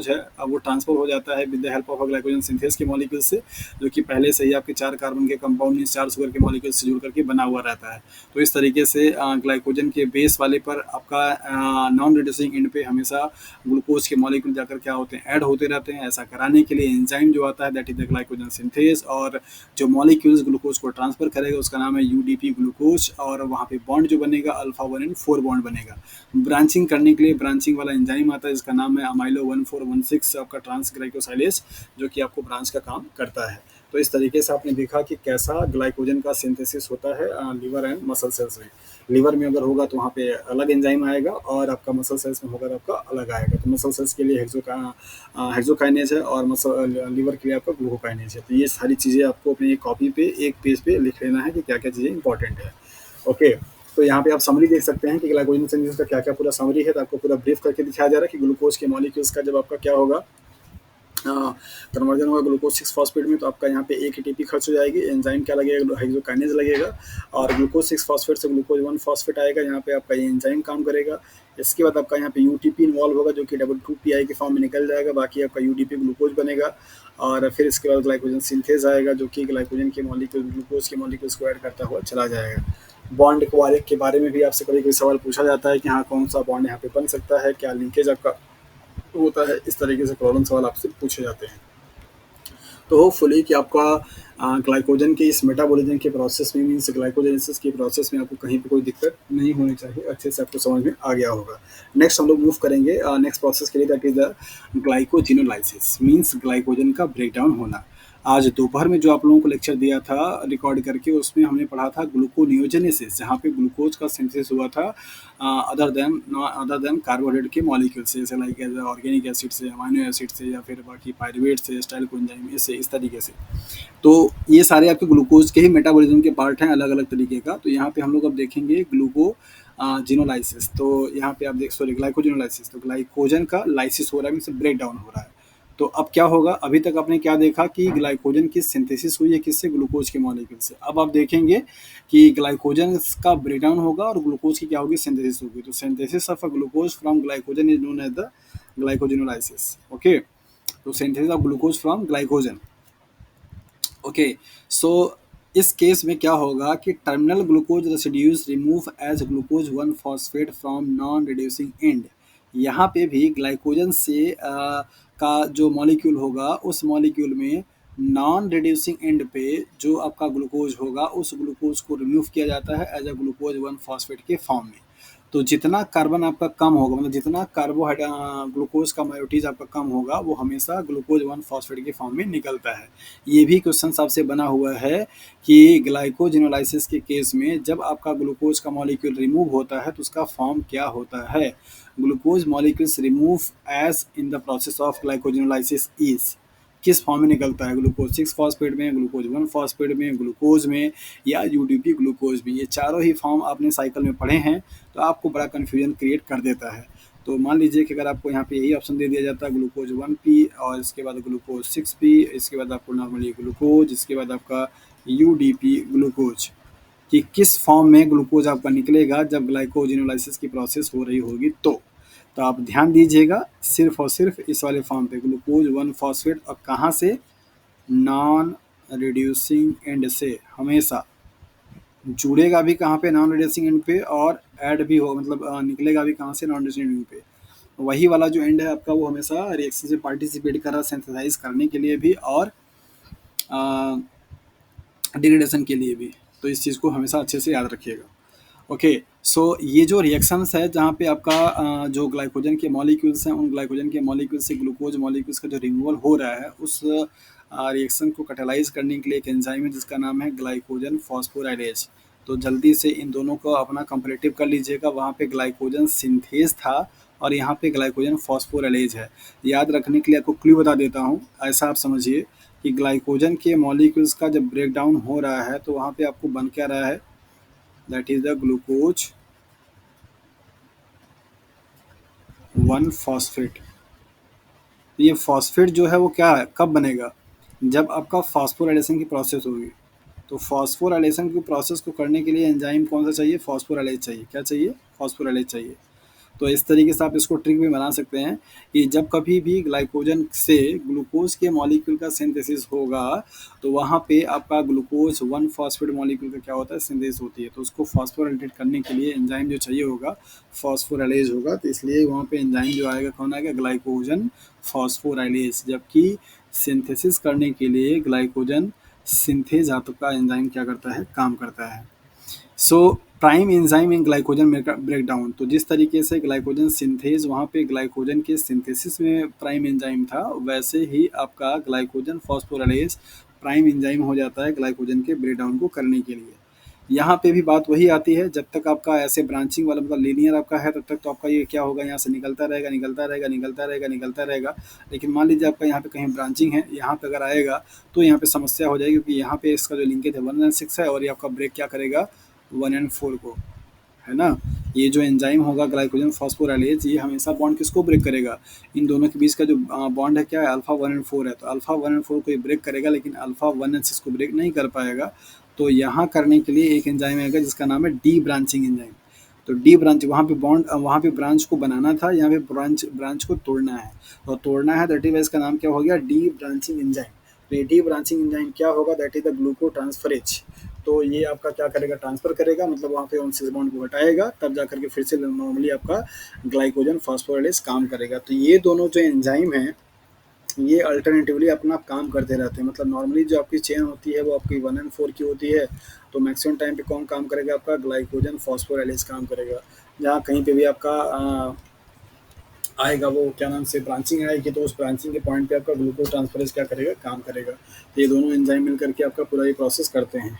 है वो ट्रांसफर हो जाता है with the help of glycogen synthase के मॉलिक्यूल से, जो कि पहले से ही आपके 4 कार्बन के कंपाउंड 4 शुगर के मॉलिक्यूल से जुड़ करके बना हुआ रहता है। तो इस तरीके से ग्लाइकोजन के बेस वाले पर आपका नॉन रिड्यूसिंग एंड पे हमेशा ग्लूकोज के मॉलिक्यूल जाकर क्या होते हैं? ऐड होते रहते हैं। ऐसा कराने के लिए एंजाइम जो आता है that is the glycogen synthase, और जो मॉलिक्यूल्स ग्लूकोज को ट्रांसफर करेगा उसका नाम है यूडीपी ग्लूकोज। और वहाँ पे बॉन्ड जो बनेगा अल्फा 1 एंड 4 बॉन्ड बनेगा। ब्रांचिंग करने के लिए ब्रांचिंग वाला एंजाइम आता है जिसका नाम है अमाइलो 1416 आपका ट्रांस ग्लाइकोसाइलेज, जो कि आपको ब्रांच का काम करता है। तो इस तरीके से आपने देखा कि कैसा ग्लाइकोजन का सिंथेसिस होता है लिवर एंड मसल सेल्स में। लिवर में अगर होगा तो वहाँ पे अलग एंजाइम आएगा, और आपका मसल सेल्स में होगा तो आपका अलग आएगा। तो मसल सेल्स के लिए हेक्सोकाइनेज है, और लिवर के लिए आपका ग्लूकोकाइनेज है। तो ये सारी चीज़ें आपको अपनी एक कॉपी पे एक पेज पे लिख लेना है कि क्या क्या चीज़ें इंपॉर्टेंट है। ओके, तो यहाँ पे आप समरी देख सकते हैं कि ग्लाइकोजन सिंथेसिस का क्या क्या पूरा समरी है। तो आपको पूरा ब्रीफ करके दिखाया जा रहा है कि ग्लूकोज के मॉलिक्यूल्स का जब आपका क्या होगा कन्वर्जन होगा ग्लूकोज 6 फॉस्फेट में, तो आपका यहाँ पे 1 एटीपी खर्च हो जाएगी। एंजाइम क्या लगेगा? हेक्सोकाइनेज लगेगा। और ग्लूकोज 6 फॉस्फेट से ग्लूकोज 1 फॉस्फेट आएगा, यहाँ पे आपका ये एंजाइम काम करेगा। इसके बाद आपका यहाँ पे यूटीपी इन्वॉल्व होगा, जो कि डबल 2 PI के फॉर्म में निकल जाएगा। बाकी आपका यूडीपी ग्लूकोज बनेगा। और फिर इसके बाद ग्लाइकोजन सिंथेज आएगा, जो कि ग्लाइकोजन के मॉलिक्यूल ग्लूकोज के मॉलिक्यूल्स को ऐड करता हुआ चला जाएगा। बॉन्ड के बारे में भी आपसे कभी कोई सवाल पूछा जाता है कि हाँ कौन सा बॉन्ड यहाँ पे बन सकता है, क्या लिंकेज आपका होता है, इस तरीके से प्रॉब्लम सवाल आपसे पूछे जाते हैं। तो होपफुली कि आपका ग्लाइकोजन के इस मेटाबॉलिज्म के प्रोसेस में मीन्स ग्लाइकोजेनेसिस के प्रोसेस में आपको कहीं पे कोई दिक्कत नहीं होनी चाहिए, अच्छे से आपको समझ में आ गया होगा। नेक्स्ट हम लोग मूव करेंगे नेक्स्ट प्रोसेस के लिए, that is the glycogenolysis means glycogen का ब्रेकडाउन होना। आज दोपहर में जो आप लोगों को लेक्चर दिया था रिकॉर्ड करके, उसमें हमने पढ़ा था ग्लूकोनियोजेनेसिस, जहाँ पे ग्लूकोज का सिंथेसिस हुआ था अदर देन कार्बोहाइड्रेट के मॉलिक्यूल से, जैसे लाइक एज ऑर्गेनिक एसिड से, अमाइनो एसिड से, या फिर बाकी पायरुवेट से, स्टाइल कोएंजाइम इससे, इस तरीके से। तो ये सारे आपके ग्लूकोज के ही मेटाबॉलिज्म के पार्ट हैं अलग अलग तरीके का। तो यहाँ पे हम लोग अब देखेंगे जिनोलाइसिस। तो यहाँ पे आप ग्लाइकोजिनोलाइसिस, तो ग्लाइकोजन का लाइसिस हो रहा है मीन्स ब्रेक डाउन हो रहा है। तो अब क्या होगा? अभी तक आपने क्या देखा कि ग्लाइकोजन की सिंथेसिस हुई है किससे? ग्लूकोज के मॉलिक्यूल से। अब आप देखेंगे कि ग्लाइकोजन का ब्रेकडाउन होगा और ग्लूकोज की क्या होगी? सिंथेसिस होगी। तो synthesis of a glucose from glycogen is known as the glycogenolysis. Okay, तो synthesis of glucose from glycogen. Okay, so इस केस में क्या होगा कि terminal glucose residues remove as glucose 1 phosphate from non reducing end. यहाँ पे भी glycogen से का जो मॉलिक्यूल होगा उस मॉलिक्यूल में नॉन रिड्यूसिंग एंड पे जो आपका ग्लूकोज होगा उस ग्लूकोज को रिमूव किया जाता है एज अ ग्लूकोज 1 फॉस्फेट के फॉर्म में। तो जितना कार्बन आपका कम होगा, मतलब जितना ग्लूकोज का मायोटीज आपका कम होगा, वो हमेशा ग्लूकोज 1 फॉस्फेट के फॉर्म में निकलता है। ये भी क्वेश्चन आपसे बना हुआ है कि ग्लाइकोजेनोलाइसिस के केस में जब आपका ग्लूकोज का मॉलिक्यूल रिमूव होता है तो उसका फॉर्म क्या होता है। Glucose molecules remove as in the process of glycogenolysis is, किस फॉर्म में निकलता है, ग्लूकोज 6 फॉस्फेट में, ग्लूकोज 1 फॉस्फेट में, ग्लूकोज में, या यूडीपी ग्लूकोज में। ये चारों ही फॉर्म आपने साइकिल में पढ़े हैं, तो आपको बड़ा कन्फ्यूजन क्रिएट कर देता है। तो मान लीजिए कि अगर आपको यहाँ पे यही ऑप्शन दे दिया जाता है ग्लूकोज 1P, और इसके बाद ग्लूकोज 6P, इसके बाद आपको नॉर्मली ग्लूकोज, इसके बाद आपका यूडीपी ग्लूकोज, कि किस फॉर्म में ग्लूकोज आपका निकलेगा जब ग्लाइकोजिनोलाइसिस की प्रोसेस हो रही होगी। तो आप ध्यान दीजिएगा सिर्फ और सिर्फ इस वाले फॉर्म पे, ग्लूकोज 1 फॉस्फेट, और कहाँ से, नॉन रिड्यूसिंग एंड से हमेशा जुड़ेगा भी कहाँ पे, नॉन रिड्यूसिंग एंड पे, और ऐड भी हो, मतलब निकलेगा भी कहाँ से, नॉन रिड्यूसिंग एंड पे। वही वाला जो एंड है आपका, वो हमेशा रिएक्शन से पार्टिसिपेट कर रहा है, सिंथेसाइज करने के लिए भी और डिग्रेडेशन के लिए भी। तो इस चीज़ को हमेशा अच्छे से याद रखिएगा। ओके, सो ये जो रिएक्शंस है जहाँ पे आपका जो ग्लाइकोजन के मॉलिक्यूल्स हैं, उन ग्लाइकोजन के मॉलिक्यूल से ग्लूकोज मॉलिक्यूल्स का जो रिमूवल हो रहा है, उस रिएक्शन को कैटालाइज करने के लिए एक एंजाइम है जिसका नाम है ग्लाइकोजन फॉस्फोराइलेज। तो जल्दी से इन दोनों को अपना कंपैरेटिव कर लीजिएगा। वहाँ पे ग्लाइकोजन सिंथेज था और यहाँ पे ग्लाइकोजन फॉस्फोराइलेज है। याद रखने के लिए आपको क्लू बता देता हूँ। ऐसा आप समझिए कि ग्लाइकोजन के मॉलिक्यूल्स का जब ब्रेक डाउन हो रहा है तो वहाँ पे आपको बन क्या रहा है, that is the glucose 1 phosphate. ये फॉस्फेट जो है वो क्या है, कब बनेगा, जब आपका फॉस्फोराइलेशन की प्रोसेस होगी। तो फॉस्फोराइलेशन की प्रोसेस को करने के लिए एंजाइम कौन सा चाहिए, फॉस्फोराइलेज चाहिए। क्या चाहिए, फॉस्फोराइलेज चाहिए। तो इस तरीके से आप इसको ट्रिक भी बना सकते हैं कि जब कभी भी ग्लाइकोजन से ग्लूकोज के मॉलिक्यूल का सिंथेसिस होगा तो वहाँ पे आपका ग्लूकोज 1 फॉस्फेट मॉलिक्यूल का क्या होता है, सिंथेसिस होती है। तो उसको फॉस्फोराइलेट करने के लिए एंजाइम जो चाहिए होगा, फॉस्फोराइलेज होगा। तो इसलिए वहाँ पे एंजाइम जो आएगा कौन आएगा, ग्लाइकोजन फॉस्फोराइलेज। जबकि सिंथेसिस करने के लिए ग्लाइकोजन सिंथेज आपका एंजाइम क्या करता है, काम करता है। सो प्राइम एंजाइम इन ग्लाइकोजन ब्रेकडाउन, तो जिस तरीके से ग्लाइकोजन सिंथेज वहाँ पे ग्लाइकोजन के सिंथेसिस में प्राइम एंजाइम था, वैसे ही आपका ग्लाइकोजन फॉस्फोराइलेज प्राइम एंजाइम हो जाता है ग्लाइकोजन के ब्रेकडाउन को करने के लिए। यहाँ पे भी बात वही आती है, जब तक आपका ऐसे ब्रांचिंग वाला मतलब लीनियर आपका है तब तक तो आपका ये क्या होगा, यहाँ से निकलता रहेगा निकलता रहेगा निकलता रहेगा निकलता रहेगा। लेकिन मान लीजिए आपका यहाँ पे कहीं ब्रांचिंग है, यहाँ पे अगर आएगा तो यहाँ पे समस्या हो जाएगी, क्योंकि यहाँ पे इसका जो लिंकेज है 1 एंड 6 है, और ये आपका ब्रेक क्या करेगा, 1 एंड 4 को, है ना। ये जो एंजाइम होगा ग्लाइकोजन फॉस्फोराइलेज, ये हमेशा बॉन्ड किसको ब्रेक करेगा, इन दोनों के बीच का जो बॉन्ड है क्या है, अल्फा 1 एंड 4 है। तो अल्फा 1 एंड 4 को ये ब्रेक करेगा, लेकिन अल्फा 1 एंड 6 को ब्रेक नहीं कर पाएगा। तो यहाँ करने के लिए एक एंजाइम आएगा जिसका नाम है डी ब्रांचिंग एंजाइम। तो डी ब्रांच, वहाँ पे बॉन्ड, वहाँ पे ब्रांच को बनाना था, यहाँ पे ब्रांच को तोड़ना है। और तोड़ना है, दैट इज इसका नाम क्या हो गया, डी ब्रांचिंग एंजाइम। तो ये डी ब्रांचिंग एंजाइम क्या होगा, दैट इज द ग्लूको ट्रांसफरेज। तो ये आपका क्या करेगा, ट्रांसफर करेगा, मतलब वहाँ पे 1 बॉन्ड को हटाएगा, तब जा करके फिर से नॉर्मली आपका ग्लाइकोजन फॉस्फोराइलेज काम करेगा। तो ये दोनों जो एंजाइम हैं, ये अल्टरनेटिवली अपना काम करते रहते हैं। मतलब नॉर्मली जो आपकी चेन होती है वो आपकी 1 एंड 4 की होती है, तो मैक्सिमम टाइम पे कौन काम करेगा, आपका ग्लाइकोजन फॉस्फोराइलेज काम करेगा। जहाँ कहीं पे भी आपका आएगा, वो क्या नाम से ब्रांचिंग आएगी, तो उस ब्रांचिंग के पॉइंट पे आपका ग्लूकोज ट्रांसफरेज क्या करेगा, काम करेगा। तो ये दोनों एंजाइम मिल करके आपका पूरा ये प्रोसेस करते हैं।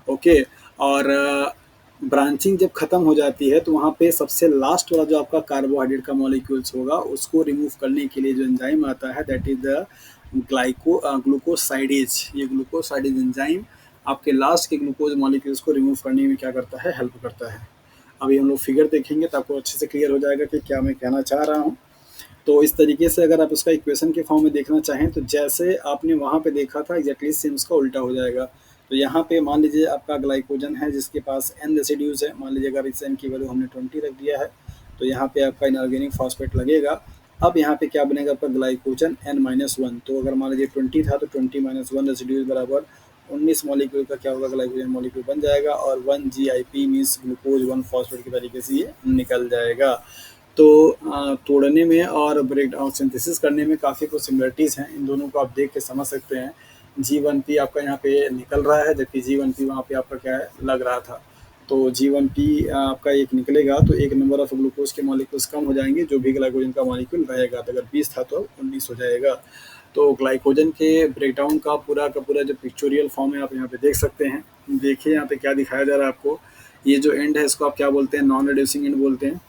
ओके, और ब्रांचिंग जब खत्म हो जाती है तो वहाँ पे सबसे लास्ट वाला जो आपका कार्बोहाइड्रेट का मॉलिक्यूल्स होगा, उसको रिमूव करने के लिए जो एंजाइम आता है, दैट इज द ग्लूकोसाइडेज। ये ग्लूकोसाइडेज एंजाइम आपके लास्ट के ग्लूकोज मॉलिक्यूल्स को रिमूव करने में क्या करता है, हेल्प करता है। अभी हम लोग फिगर देखेंगे तो आपको अच्छे से क्लियर हो जाएगा कि क्या मैं कहना चाह रहा हूँ। तो इस तरीके से अगर आप उसका इक्वेशन के फॉर्म में देखना चाहें तो जैसे आपने वहाँ पे देखा था एग्जैक्टली सेम उसका उल्टा हो जाएगा। तो यहाँ पे मान लीजिए आपका ग्लाइकोजन है जिसके पास n रेसिड्यूज है। मान लीजिए अगर इस n की वैल्यू हमने 20 रख दिया है तो यहाँ पे आपका इनऑर्गेनिक फॉस्फेट लगेगा। अब यहाँ पे क्या बनेगा आपका ग्लाइकोजन n-1। तो अगर मान लीजिए 20 था तो 20-1 रेसिड्यूज बराबर 19 मॉलिक्यूल का क्या होगा, ग्लाइकोजन मॉलिक्यूल बन जाएगा, और 1 GIP मीन्स ग्लूकोज 1 फॉस्फेट की तरीके से ये निकल जाएगा। तो तोड़ने में और ब्रेक डाउन सिंथेसिस करने में काफ़ी कुछ सिमिलरिटीज़ हैं। इन दोनों को आप देख के समझ सकते हैं। G1P आपका यहाँ पे निकल रहा है, जबकि G1P वहाँ पे आपका क्या है, लग रहा था। तो G1P आपका एक निकलेगा तो एक नंबर ऑफ ग्लूकोज के मॉलिक्यूल्स कम हो जाएंगे, जो भी ग्लाइकोजन का मॉलिक्यूल रहेगा। तो अगर 20 था तो 19 हो जाएगा। तो ग्लाइकोजन के ब्रेकडाउन का पूरा जो पिक्चोरियल फॉर्म है आप यहाँ पे देख सकते हैं। देखिए यहाँ पे क्या दिखाया जा रहा है आपको। ये जो एंड है इसको आप क्या बोलते हैं, नॉन रिड्यूसिंग एंड बोलते हैं।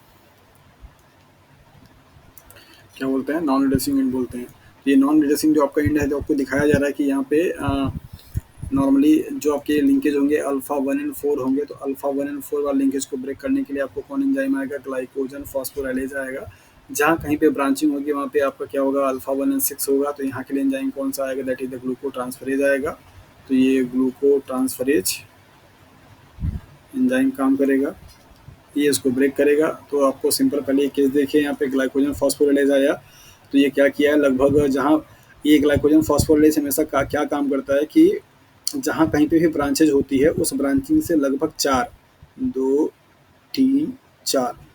क्या बोलते हैं, नॉन रिड्यूसिंग एंड बोलते हैं। तो ये नॉन रिड्यूसिंग जो आपका एंड है, जो आपको दिखाया जा रहा है कि यहाँ पे नॉर्मली जो आपके लिंकेज होंगे अल्फा 1 एंड 4 होंगे। तो अल्फा 1 एंड 4 वाला लिंकेज को ब्रेक करने के लिए आपको कौन एंजाइम आएगा, ग्लाइकोजन फॉस्फोराइलेज आएगा। जहाँ कहीं पे ब्रांचिंग होगी वहाँ पे आपका क्या होगा, अल्फा 1 एंड 6 होगा। तो यहाँ के लिए एंजाइम कौन सा आएगा, दैट इज द ग्लूको ट्रांसफरेज आएगा। तो ये ग्लूको ट्रांसफरेज एंजाइम काम करेगा, ये इसको ब्रेक करेगा। तो आपको सिंपल पहले केस देखिए, यहाँ पे ग्लाइकोजन फॉस्फोराइलेज आया। तो ये क्या किया है, लगभग जहाँ ये ग्लाइकोजन फॉस्फोराइलेज हमेशा क्या काम करता है कि जहाँ कहीं पे भी ब्रांचेज होती है उस ब्रांचिंग से लगभग 4, 2, 3,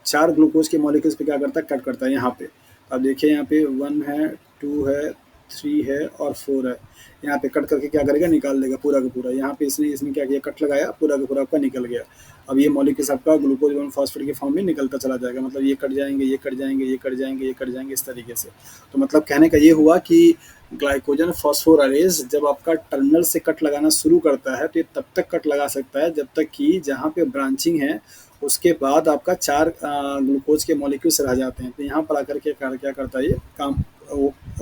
4 ग्लूकोज के मॉलिक्यूल्स पे क्या करता है, कट करता है यहाँ पे। अब देखिए यहाँ पे 1 है, 2 है, 3 है और 4 है। यहाँ पे कट करके क्या करेगा, निकाल देगा पूरा का पूरा। यहाँ पे इसने इसने क्या किया, कट लगाया, पूरा का पूरा आपका निकल गया। अब ये मॉलिक्यूल्स आपका ग्लूकोज 1 फॉस्फेट के फॉर्म में निकलता चला जाएगा। मतलब ये कट जाएंगे, ये कट जाएंगे, ये कट जाएंगे, ये कट जाएंगे, इस तरीके से। तो मतलब कहने का ये हुआ कि ग्लाइकोजन फॉस्फोराइलेज जब आपका टर्मिनल से कट लगाना शुरू करता है तो ये तब तक कट लगा सकता है जब तक कि जहाँ पे ब्रांचिंग है उसके बाद आपका 4 ग्लूकोज के मॉलिक्यूल्स रह जाते हैं। तो यहाँ पर आकर के क्या करता है, ये काम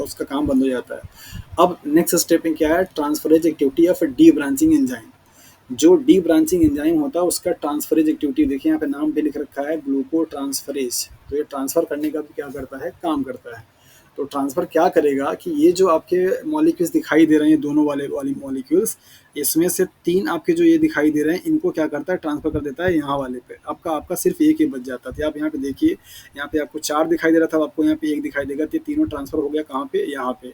उसका काम बंद हो जाता है। अब नेक्स्ट स्टेप में क्या है, transferase activity of D branching enzyme. जो डी ब्रांचिंग एंजाइम होता है उसका ट्रांसफरेज एक्टिविटी देखिए यहाँ पे नाम भी लिख रखा है, ग्लूको ट्रांसफरेज। तो ये ट्रांसफर करने का भी क्या करता है, काम करता है। तो ट्रांसफर क्या करेगा कि ये जो आपके मॉलिक्यूल्स दिखाई दे रहे हैं, दोनों वाली मॉलिक्यूल्स, इसमें से 3 आपके जो ये दिखाई दे रहे हैं इनको क्या करता है, ट्रांसफर कर देता है यहाँ वाले पे। आपका सिर्फ एक ही बच जाता है। तो आप यहाँ पे देखिए, यहाँ पे आपको 4 दिखाई दे रहा था, आपको यहाँ पे 1 दिखाई देगा। तो ये तीनों ट्रांसफर हो गया कहाँ पे, यहाँ पे।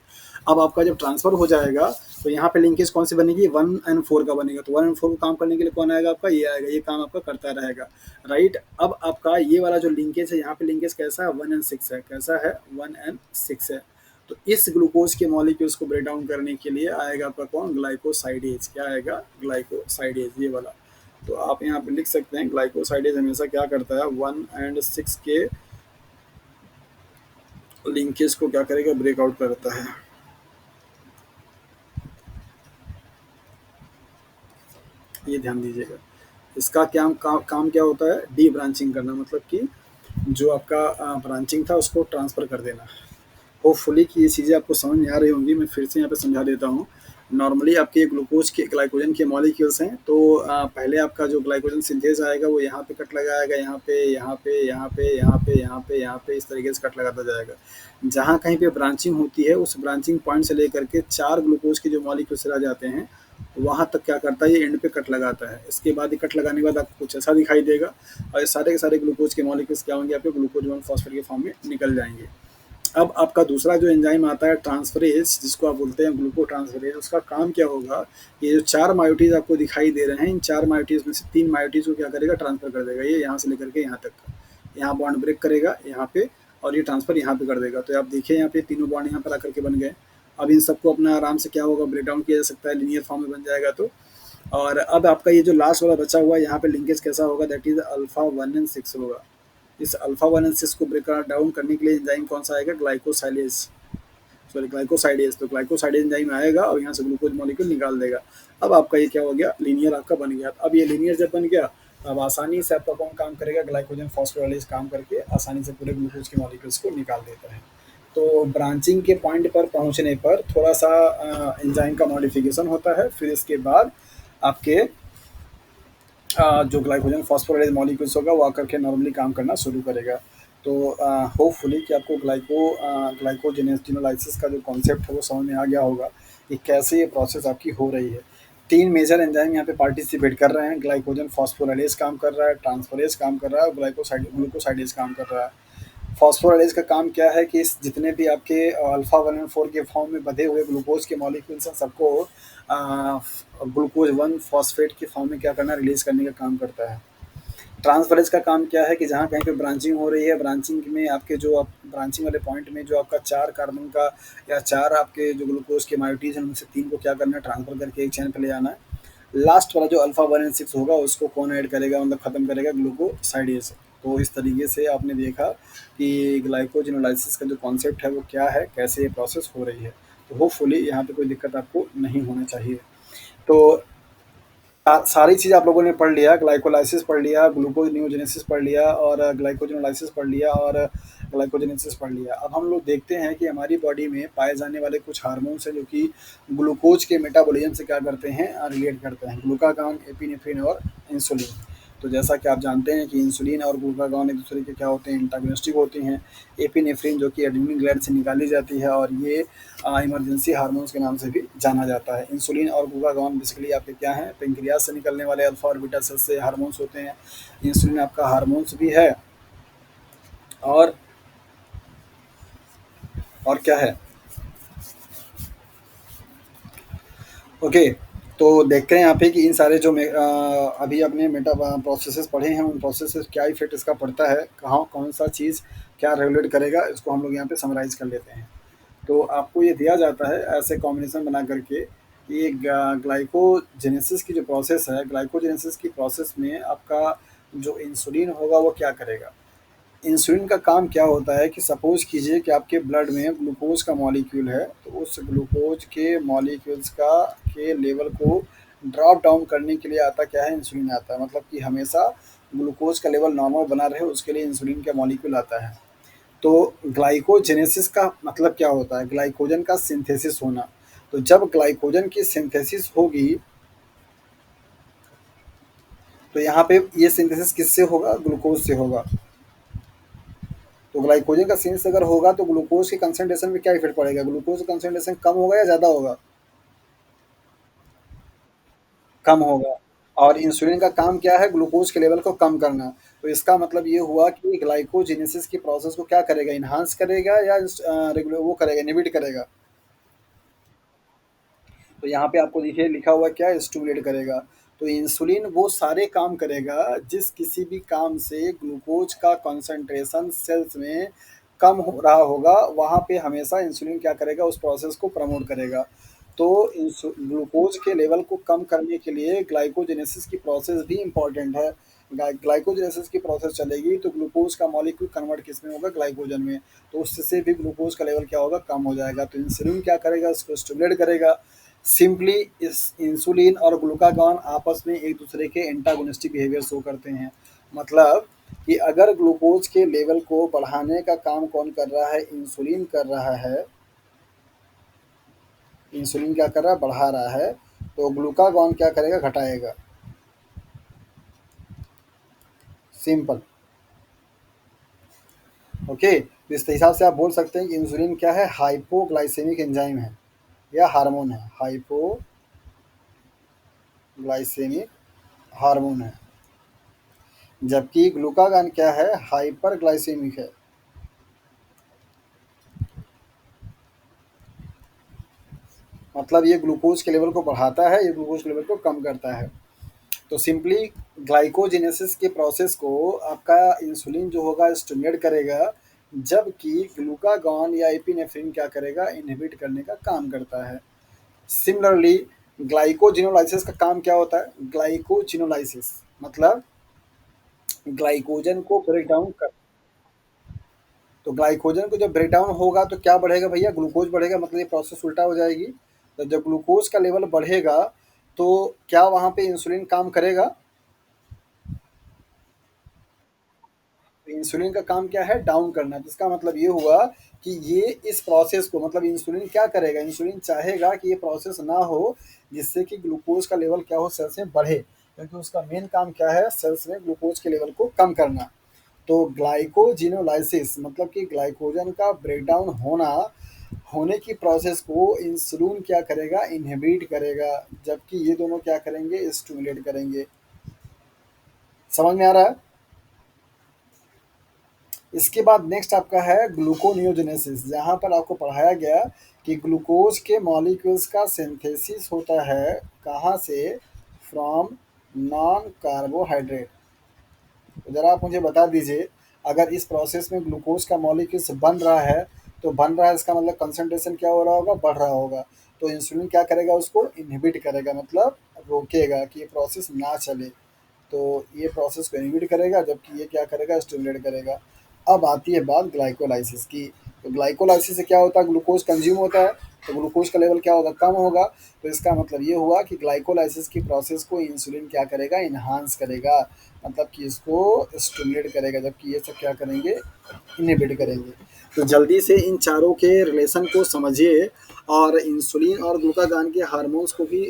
अब आपका जब ट्रांसफर हो जाएगा तो यहाँ पे लिंकेज कौन सी बनेगी, 1 एंड 4 का बनेगा। तो 1 एंड 4 को काम करने के लिए कौन आएगा आपका, ये आएगा। ये काम आपका करता रहेगा, राइट। अब आपका ये वाला जो लिंकेज है, यहाँ पे लिंकेज कैसा है, 1 एंड 6 है। कैसा है, 1 एंड 6 है। तो इस ग्लूकोज के मॉलिक्यूल्स को ब्रेक डाउन करने के लिए आएगा आपका कौन, ग्लाइकोसाइडेज। क्या आएगा, ग्लाइकोसाइडेज, ये वाला। तो आप यहाँ पे लिख सकते हैं ग्लाइकोसाइडेज हमेशा क्या करता है, 1 एंड 6 के लिंकेज को क्या करेगा, ब्रेकआउट करता है। ये ध्यान दीजिएगा। इसका क्या काम क्या होता है, डी ब्रांचिंग करना, मतलब कि जो आपका ब्रांचिंग था उसको ट्रांसफ़र कर देना। होपफुली कि ये चीज़ें आपको समझ में आ रही होंगी। मैं फिर से यहाँ पे समझा देता हूँ। नॉर्मली आपके ग्लूकोज के ग्लाइकोजन के मॉलिक्यूल्स हैं। तो पहले आपका जो ग्लाइकोजन सिंथेज आएगा वो यहाँ पे कट लगाएगा, यहाँ पे, यहाँ पे, यहाँ पे, यहाँ पे, यहाँ पे, यहाँ पे, इस तरीके से कट लगाता जाएगा। जहाँ कहीं पे ब्रांचिंग होती है उस ब्रांचिंग पॉइंट से लेकर के 4 ग्लूकोज के जो मॉलिक्यूल्स रह जाते हैं वहाँ तक क्या करता है, ये एंड पे कट लगाता है। इसके बाद ये कट लगाने के बाद आपको कुछ ऐसा दिखाई देगा और ये सारे के सारे ग्लूकोज के मॉलिक्यूल्स क्या होंगे, आपके ग्लूकोज 1 फॉस्फेट के फॉर्म में निकल जाएंगे। अब आपका दूसरा जो एंजाइम आता है ट्रांसफरेज, जिसको आप बोलते हैं ग्लूको ट्रांसफरेज, उसका काम क्या होगा, ये जो 4 मायोटीज आपको दिखाई दे रहे हैं, इन 4 मायोटीज में से 3 मायोटीज को क्या करेगा, ट्रांसफर कर देगा। ये यहाँ से लेकर के यहाँ तक, यहाँ बॉन्ड ब्रेक करेगा यहाँ पे, और ये ट्रांसफर यहाँ पे कर देगा। तो आप देखिए यहाँ पे तीनों बॉन्ड यहाँ पर आकर के बन गए। अब इन सबको अपना आराम से क्या होगा, ब्रेक डाउन किया जा सकता है, लीनियर फॉर्म में बन जाएगा। तो और अब आपका ये जो लास्ट वाला बचा हुआ है यहाँ पे लिंकेज कैसा होगा, दैट इज अल्फा 1 एंड 6 होगा। इस अल्फा 1 एंड 6 को ब्रेक डाउन करने के लिए एंजाइम कौन सा आएगा, ग्लाइकोसाइडेज। तो ग्लाइकोसाइडेज एंजाइम आएगा और यहाँ से ग्लूकोज मॉलिक्यूल निकाल देगा। अब आपका ये क्या हो गया, लीनियर आपका बन गया। अब ये लीनियर जब बन गया तब आसानी से आपका कौन काम करेगा, ग्लाइकोजन फॉस्फोराइलेज काम करके आसानी से पूरे ग्लूकोज के मॉलिक्यूल्स को निकाल देता है। तो ब्रांचिंग के पॉइंट पर पहुंचने पर थोड़ा सा एंजाइम का मॉडिफिकेशन होता है। फिर इसके बाद आपके जो ग्लाइकोजन फॉस्फोराइलेज मॉलिक्यूल्स होगा वो आकर के नॉर्मली काम करना शुरू करेगा। तो होपफुली कि आपको ग्लाइकोजेनेसिस का जो कॉन्सेप्ट है वो समझ में आ गया होगा कि कैसे ये प्रोसेस आपकी हो रही है। 3 मेजर एंजाइम यहाँ पे पार्टिसिपेट कर रहे हैं। ग्लाइकोजन फॉस्फोराइलेज काम कर रहा है, ट्रांसफरेज काम कर रहा है, और ग्लूकोसाइडेज काम कर रहा है। फॉस्फोराइलेज का काम क्या है कि इस जितने भी आपके अल्फा 1 एंड 4 के फॉर्म में बधे हुए ग्लूकोज के मॉलिक्यूल्स हैं सबको ग्लूकोज 1 फॉस्फेट के फॉर्म में क्या करना, रिलीज करने का काम करता है। ट्रांसफरेज का काम क्या है कि जहाँ कहीं पे ब्रांचिंग हो रही है, ब्रांचिंग में आपके जो आप ब्रांचिंग वाले पॉइंट में जो आपका 4 कार्बन का या 4 आपके जो ग्लूकोज के मायोटीज हैं उनमें से 3 को क्या करना है, ट्रांसफर करके एक चैन पे ले जाना है। लास्ट वाला जो अल्फा 1 एंड 6 होगा उसको कौन ऐड करेगा, मतलब खत्म करेगा, ग्लूकोसाइडेज। तो इस तरीके से आपने देखा कि ग्लाइकोजिनोलाइसिस का जो कॉन्सेप्ट है वो क्या है, कैसे ये प्रोसेस हो रही है। तो होपफुली यहाँ पे कोई दिक्कत आपको नहीं होना चाहिए। तो सारी चीज़ आप लोगों ने पढ़ लिया, ग्लाइकोलाइसिस पढ़ लिया, ग्लूकोनियोजेनेसिस पढ़ लिया और ग्लाइकोजिनोलाइसिस पढ़ लिया और ग्लाइकोजेनेसिस पढ़ लिया। अब हम लोग देखते हैं कि हमारी बॉडी में पाए जाने वाले कुछ हार्मोन्स हैं जो कि ग्लूकोज के मेटाबॉलिज्म से क्या करते हैं, रिलेट करते हैं, ग्लूकागॉन, एपिनेफ्रिन और इंसुलिन। तो जैसा कि आप जानते हैं कि इंसुलिन और ग्लूकागॉन एक दूसरे के क्या होते हैं, एंटागोनिस्टिक होती हैं। एपिनेफ्रिन जो कि एड्रेनल ग्लैंड से निकाली जाती है और ये इमरजेंसी हार्मोन्स के नाम से भी जाना जाता है। इंसुलिन और ग्लूकागॉन बेसिकली आपके क्या हैं, पेंक्रियाज से निकलने वाले अल्फा और बीटा सेल्स से हार्मोन्स होते हैं। इंसुलिन आपका हार्मोन्स भी है और क्या है। ओके, तो देखते हैं यहाँ पे कि इन सारे जो अभी अपने मेटा प्रोसेसेस पढ़े हैं उन प्रोसेसेस क्या इफेक्ट इसका पड़ता है, कहाँ कौन सा चीज़ क्या रेगुलेट करेगा, इसको हम लोग यहाँ पे समराइज कर लेते हैं। तो आपको ये दिया जाता है ऐसे कॉम्बिनेशन बना करके कि ये ग्लाइकोजेनेसिस की जो प्रोसेस है, ग्लाइकोजेनेसिस की प्रोसेस में आपका जो इंसुलिन होगा वो क्या करेगा। इंसुलिन का काम क्या होता है कि सपोज कीजिए कि आपके ब्लड में ग्लूकोज का मॉलिक्यूल है, तो उस ग्लूकोज के मॉलिक्यूल्स का के लेवल को ड्रॉप डाउन करने के लिए आता क्या है, इंसुलिन आता है। मतलब कि हमेशा ग्लूकोज का लेवल नॉर्मल बना रहे उसके लिए इंसुलिन का मॉलिक्यूल आता है। तो ग्लाइकोजेनेसिस का मतलब क्या होता है, ग्लाइकोजन का सिंथेसिस होना। तो जब ग्लाइकोजन की सिंथेसिस होगी तो यहाँ पे ये सिंथेसिस किससे होगा, ग्लूकोज से होगा। तो ग्लाइकोजन का सिंथेसिस अगर होगा तो ग्लूकोज के कंसंट्रेशन में क्या इफेक्ट पड़ेगा, ग्लूकोज का कंसंट्रेशन कम होगा या ज़्यादा होगा, कम होगा। और इंसुलिन का काम क्या है, ग्लूकोज के लेवल को कम करना। तो इसका मतलब ये हुआ कि ग्लाइकोजेनेसिस की प्रोसेस को क्या करेगा, इन्हांस करेगा या रेगुलर वो करेगा, इनहिबिट करेगा। तो यहाँ पे आपको देखिए लिखा हुआ क्या है, स्टिमुलेट करेगा। तो इंसुलिन वो सारे काम करेगा जिस किसी भी काम से ग्लूकोज का कंसंट्रेशन सेल्स में कम हो रहा होगा, वहाँ पे हमेशा इंसुलिन क्या करेगा, उस प्रोसेस को प्रमोट करेगा। तो ग्लूकोज के लेवल को कम करने के लिए ग्लाइकोजेनेसिस की प्रोसेस भी इम्पॉर्टेंट है। ग्लाइकोजेनेसिस की प्रोसेस चलेगी तो ग्लूकोज का मॉलिक्यूल कन्वर्ट किस में होगा, ग्लाइकोजन में। तो उससे भी ग्लूकोज का लेवल क्या होगा, कम हो जाएगा। तो इंसुलिन क्या करेगा, उसको स्टिमुलेट करेगा। सिंपली इस इंसुलिन और ग्लूकागॉन आपस में एक दूसरे के एंटागोनिस्टिक बिहेवियर शो करते हैं। मतलब कि अगर ग्लूकोज के लेवल को बढ़ाने का काम कौन कर रहा है, इंसुलिन कर रहा है। इंसुलिन क्या कर रहा है, बढ़ा रहा है। तो ग्लूकागॉन क्या करेगा, घटाएगा। सिंपल। ओके, तो इस हिसाब से आप बोल सकते हैं कि इंसुलिन क्या है, हाइपोग्लाइसेमिक एंजाइम है या हार्मोन है, हाइपोग्लाइसेमिक हार्मोन है। जबकि ग्लूकागॉन क्या है, हाइपरग्लाइसेमिक है। मतलब ये ग्लूकोज के लेवल को बढ़ाता है, ये ग्लूकोज के लेवल को कम करता है। तो सिंपली ग्लाइकोजेनेसिस के प्रोसेस को आपका इंसुलिन जो होगा स्टिमुलेट करेगा, जबकि ग्लूकागॉन या एपिनेफ्रिन क्या करेगा, इनहिबिट करने का काम करता है। सिमिलरली ग्लाइकोजिनोलाइसिस का काम क्या होता है, ग्लाइकोजिनोलाइसिस मतलब ग्लाइकोजन को ब्रेक डाउन कर। तो ग्लाइकोजन को जब ब्रेक डाउन होगा तो क्या बढ़ेगा भैया, ग्लूकोज बढ़ेगा। मतलब ये प्रोसेस उल्टा हो जाएगी। तो जब ग्लूकोज का लेवल बढ़ेगा तो क्या वहाँ पे इंसुलिन काम करेगा। तो इंसुलिन का काम क्या है, डाउन करना। तो इसका मतलब ये हुआ कि ये इस प्रोसेस को, मतलब इंसुलिन क्या करेगा, इंसुलिन चाहेगा कि ये प्रोसेस ना हो जिससे कि ग्लूकोज का लेवल क्या हो, सेल्स में बढ़े, क्योंकि उसका मेन काम क्या है, सेल्स में ग्लूकोज के लेवल को कम करना। तो ग्लाइकोजिनोलाइसिस मतलब कि ग्लाइकोजन का ब्रेकडाउन होने की प्रोसेस को इंसुलिन क्या करेगा, इनहिबिट करेगा। जबकि ये दोनों क्या करेंगे, स्टिमुलेट करेंगे। समझ में आ रहा है। इसके बाद नेक्स्ट आपका है ग्लूकोनियोजेनेसिस, जहाँ पर आपको पढ़ाया गया कि ग्लूकोज के मॉलिक्यूल्स का सिंथेसिस होता है कहाँ से, फ्रॉम नॉन कार्बोहाइड्रेट। तो ज़रा आप मुझे बता दीजिए, अगर इस प्रोसेस में ग्लूकोज का मॉलिक्यूल्स बन रहा है तो बन रहा है इसका मतलब कंसंट्रेशन क्या हो रहा होगा, बढ़ रहा होगा। तो इंसुलिन क्या करेगा, उसको इनहिबिट करेगा, मतलब रोकेगा कि ये प्रोसेस ना चले। तो ये प्रोसेस को इनहिबिट करेगा, जबकि ये क्या करेगा, स्टिमुलेट करेगा। अब आती है बात ग्लाइकोलाइसिस की। तो ग्लाइकोलाइसिस से क्या होता है, ग्लूकोज कंज्यूम होता है, तो ग्लूकोज का लेवल क्या होगा, कम होगा। तो इसका मतलब ये हुआ कि ग्लाइकोलाइसिस की प्रोसेस को इंसुलिन क्या करेगा, इन्हांस करेगा, मतलब कि इसको स्टिमुलेट करेगा, जबकि ये सब क्या करेंगे, इनहिबिट करेंगे। तो जल्दी से इन चारों के रिलेशन को समझिए, और इंसुलिन और ग्लूकागॉन के हार्मोन्स को भी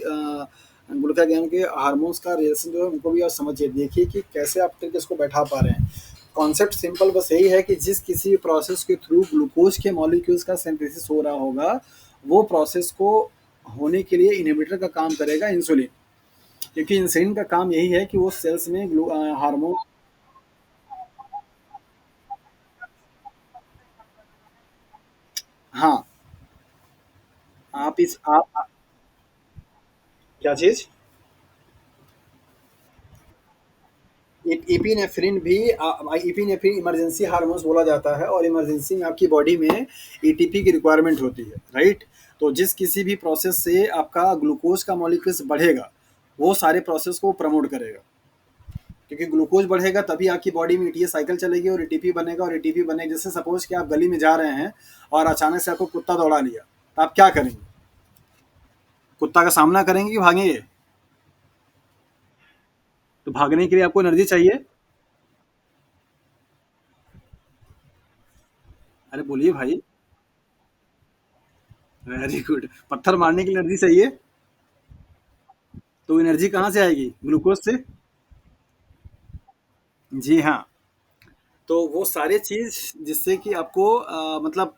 ग्लूकागॉन के हार्मोन्स का रिलेशन जो है उनको भी आप समझिए, देखिए कि कैसे आप तक इसको बैठा पा रहे हैं। कॉन्सेप्ट सिंपल बस यही है कि जिस किसी प्रोसेस के थ्रू ग्लूकोज के मॉलिक्यूल्स का सिंथेसिस हो रहा होगा, वो प्रोसेस को होने के लिए इनहिबिटर का काम करेगा इंसुलिन। क्योंकि इंसुलिन का काम यही है कि वो सेल्स में हार्मोन। हाँ, आप क्या चीज़, इपिनेफ्रिन भी, इपिनेफ्रिन इमरजेंसी हार्मोन्स बोला जाता है, और इमरजेंसी में आपकी बॉडी में एटीपी की रिक्वायरमेंट होती है, राइट। तो जिस किसी भी प्रोसेस से आपका ग्लूकोज का मॉलिक्यूल्स बढ़ेगा, वो सारे प्रोसेस को प्रमोट करेगा। क्योंकि ग्लूकोज बढ़ेगा तभी आपकी बॉडी में ये साइकिल चलेगी और एटीपी बनेगा, और एटीपी बनेगा। जैसे सपोज कि आप गली में जा रहे हैं और अचानक से आपको कुत्ता दौड़ा लिया, तो आप क्या करेंगे, कुत्ता का सामना करेंगे कि भागेंगे। तो भागने के लिए आपको एनर्जी चाहिए। अरे बोलिए भाई। वेरी गुड, पत्थर मारने की एनर्जी चाहिए। तो एनर्जी कहाँ से आएगी, ग्लूकोज से। जी हाँ। तो वो सारे चीज जिससे कि आपको मतलब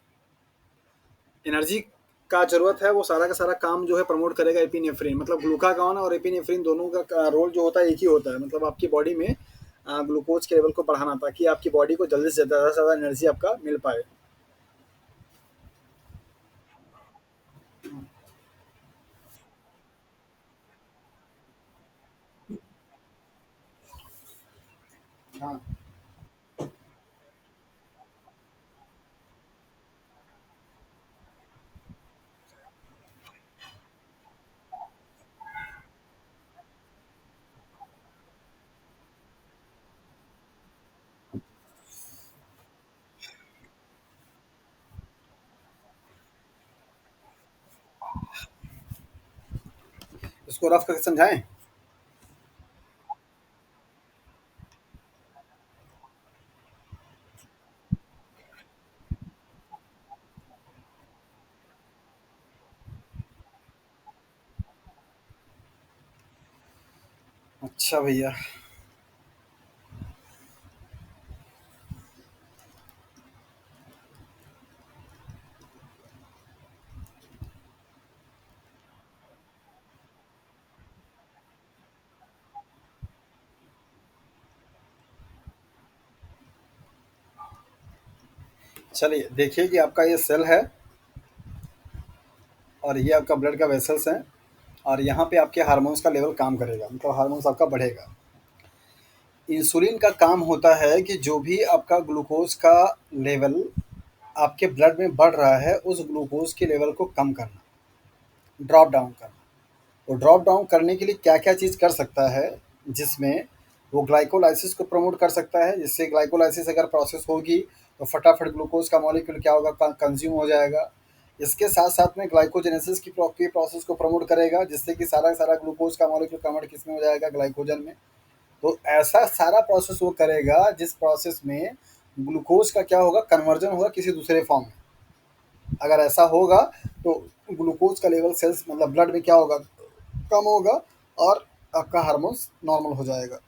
एनर्जी का जरूरत है, वो सारा का सारा काम जो है प्रमोट करेगा एपिनेफ्रिन। मतलब ग्लूकागॉन और एपिनेफ्रिन दोनों का रोल जो होता है एक ही होता है, मतलब आपकी बॉडी में ग्लूकोज के लेवल को बढ़ाना, ताकि आपकी बॉडी को जल्दी से ज़्यादा एनर्जी आपका मिल पाए। हाँ, इसको रफ करके समझाएं। अच्छा भैया। चलिए देखिए कि आपका ये सेल है, और ये आपका ब्लड का वेसल्स है, और यहाँ पे आपके हार्मोन्स का लेवल काम करेगा, मतलब हार्मोन्स आपका बढ़ेगा। इंसुलिन का काम होता है कि जो भी आपका ग्लूकोज का लेवल आपके ब्लड में बढ़ रहा है, उस ग्लूकोज के लेवल को कम करना, ड्रॉप डाउन करना। तो ड्रॉप डाउन करने के लिए क्या क्या चीज़ कर सकता है, जिसमें वो ग्लाइकोलाइसिस को प्रमोट कर सकता है, जिससे ग्लाइकोलाइसिस अगर प्रोसेस होगी तो फटाफट ग्लूकोज का मॉलिक्यूल क्या होगा, कंज्यूम हो जाएगा। इसके साथ साथ में ग्लाइकोजेनेसिस की प्रोसेस को प्रमोट करेगा, जिससे कि सारा सारा ग्लूकोज का मॉलिक्यूल कन्वर्ट किस में हो जाएगा, ग्लाइकोजन में। तो ऐसा सारा प्रोसेस वो करेगा जिस प्रोसेस में ग्लूकोज का क्या होगा, कन्वर्जन होगा किसी दूसरे फॉर्म में। अगर ऐसा होगा तो ग्लूकोज का लेवल सेल्स मतलब ब्लड में क्या होगा, कम होगा, और आपका हार्मोन्स नॉर्मल हो जाएगा।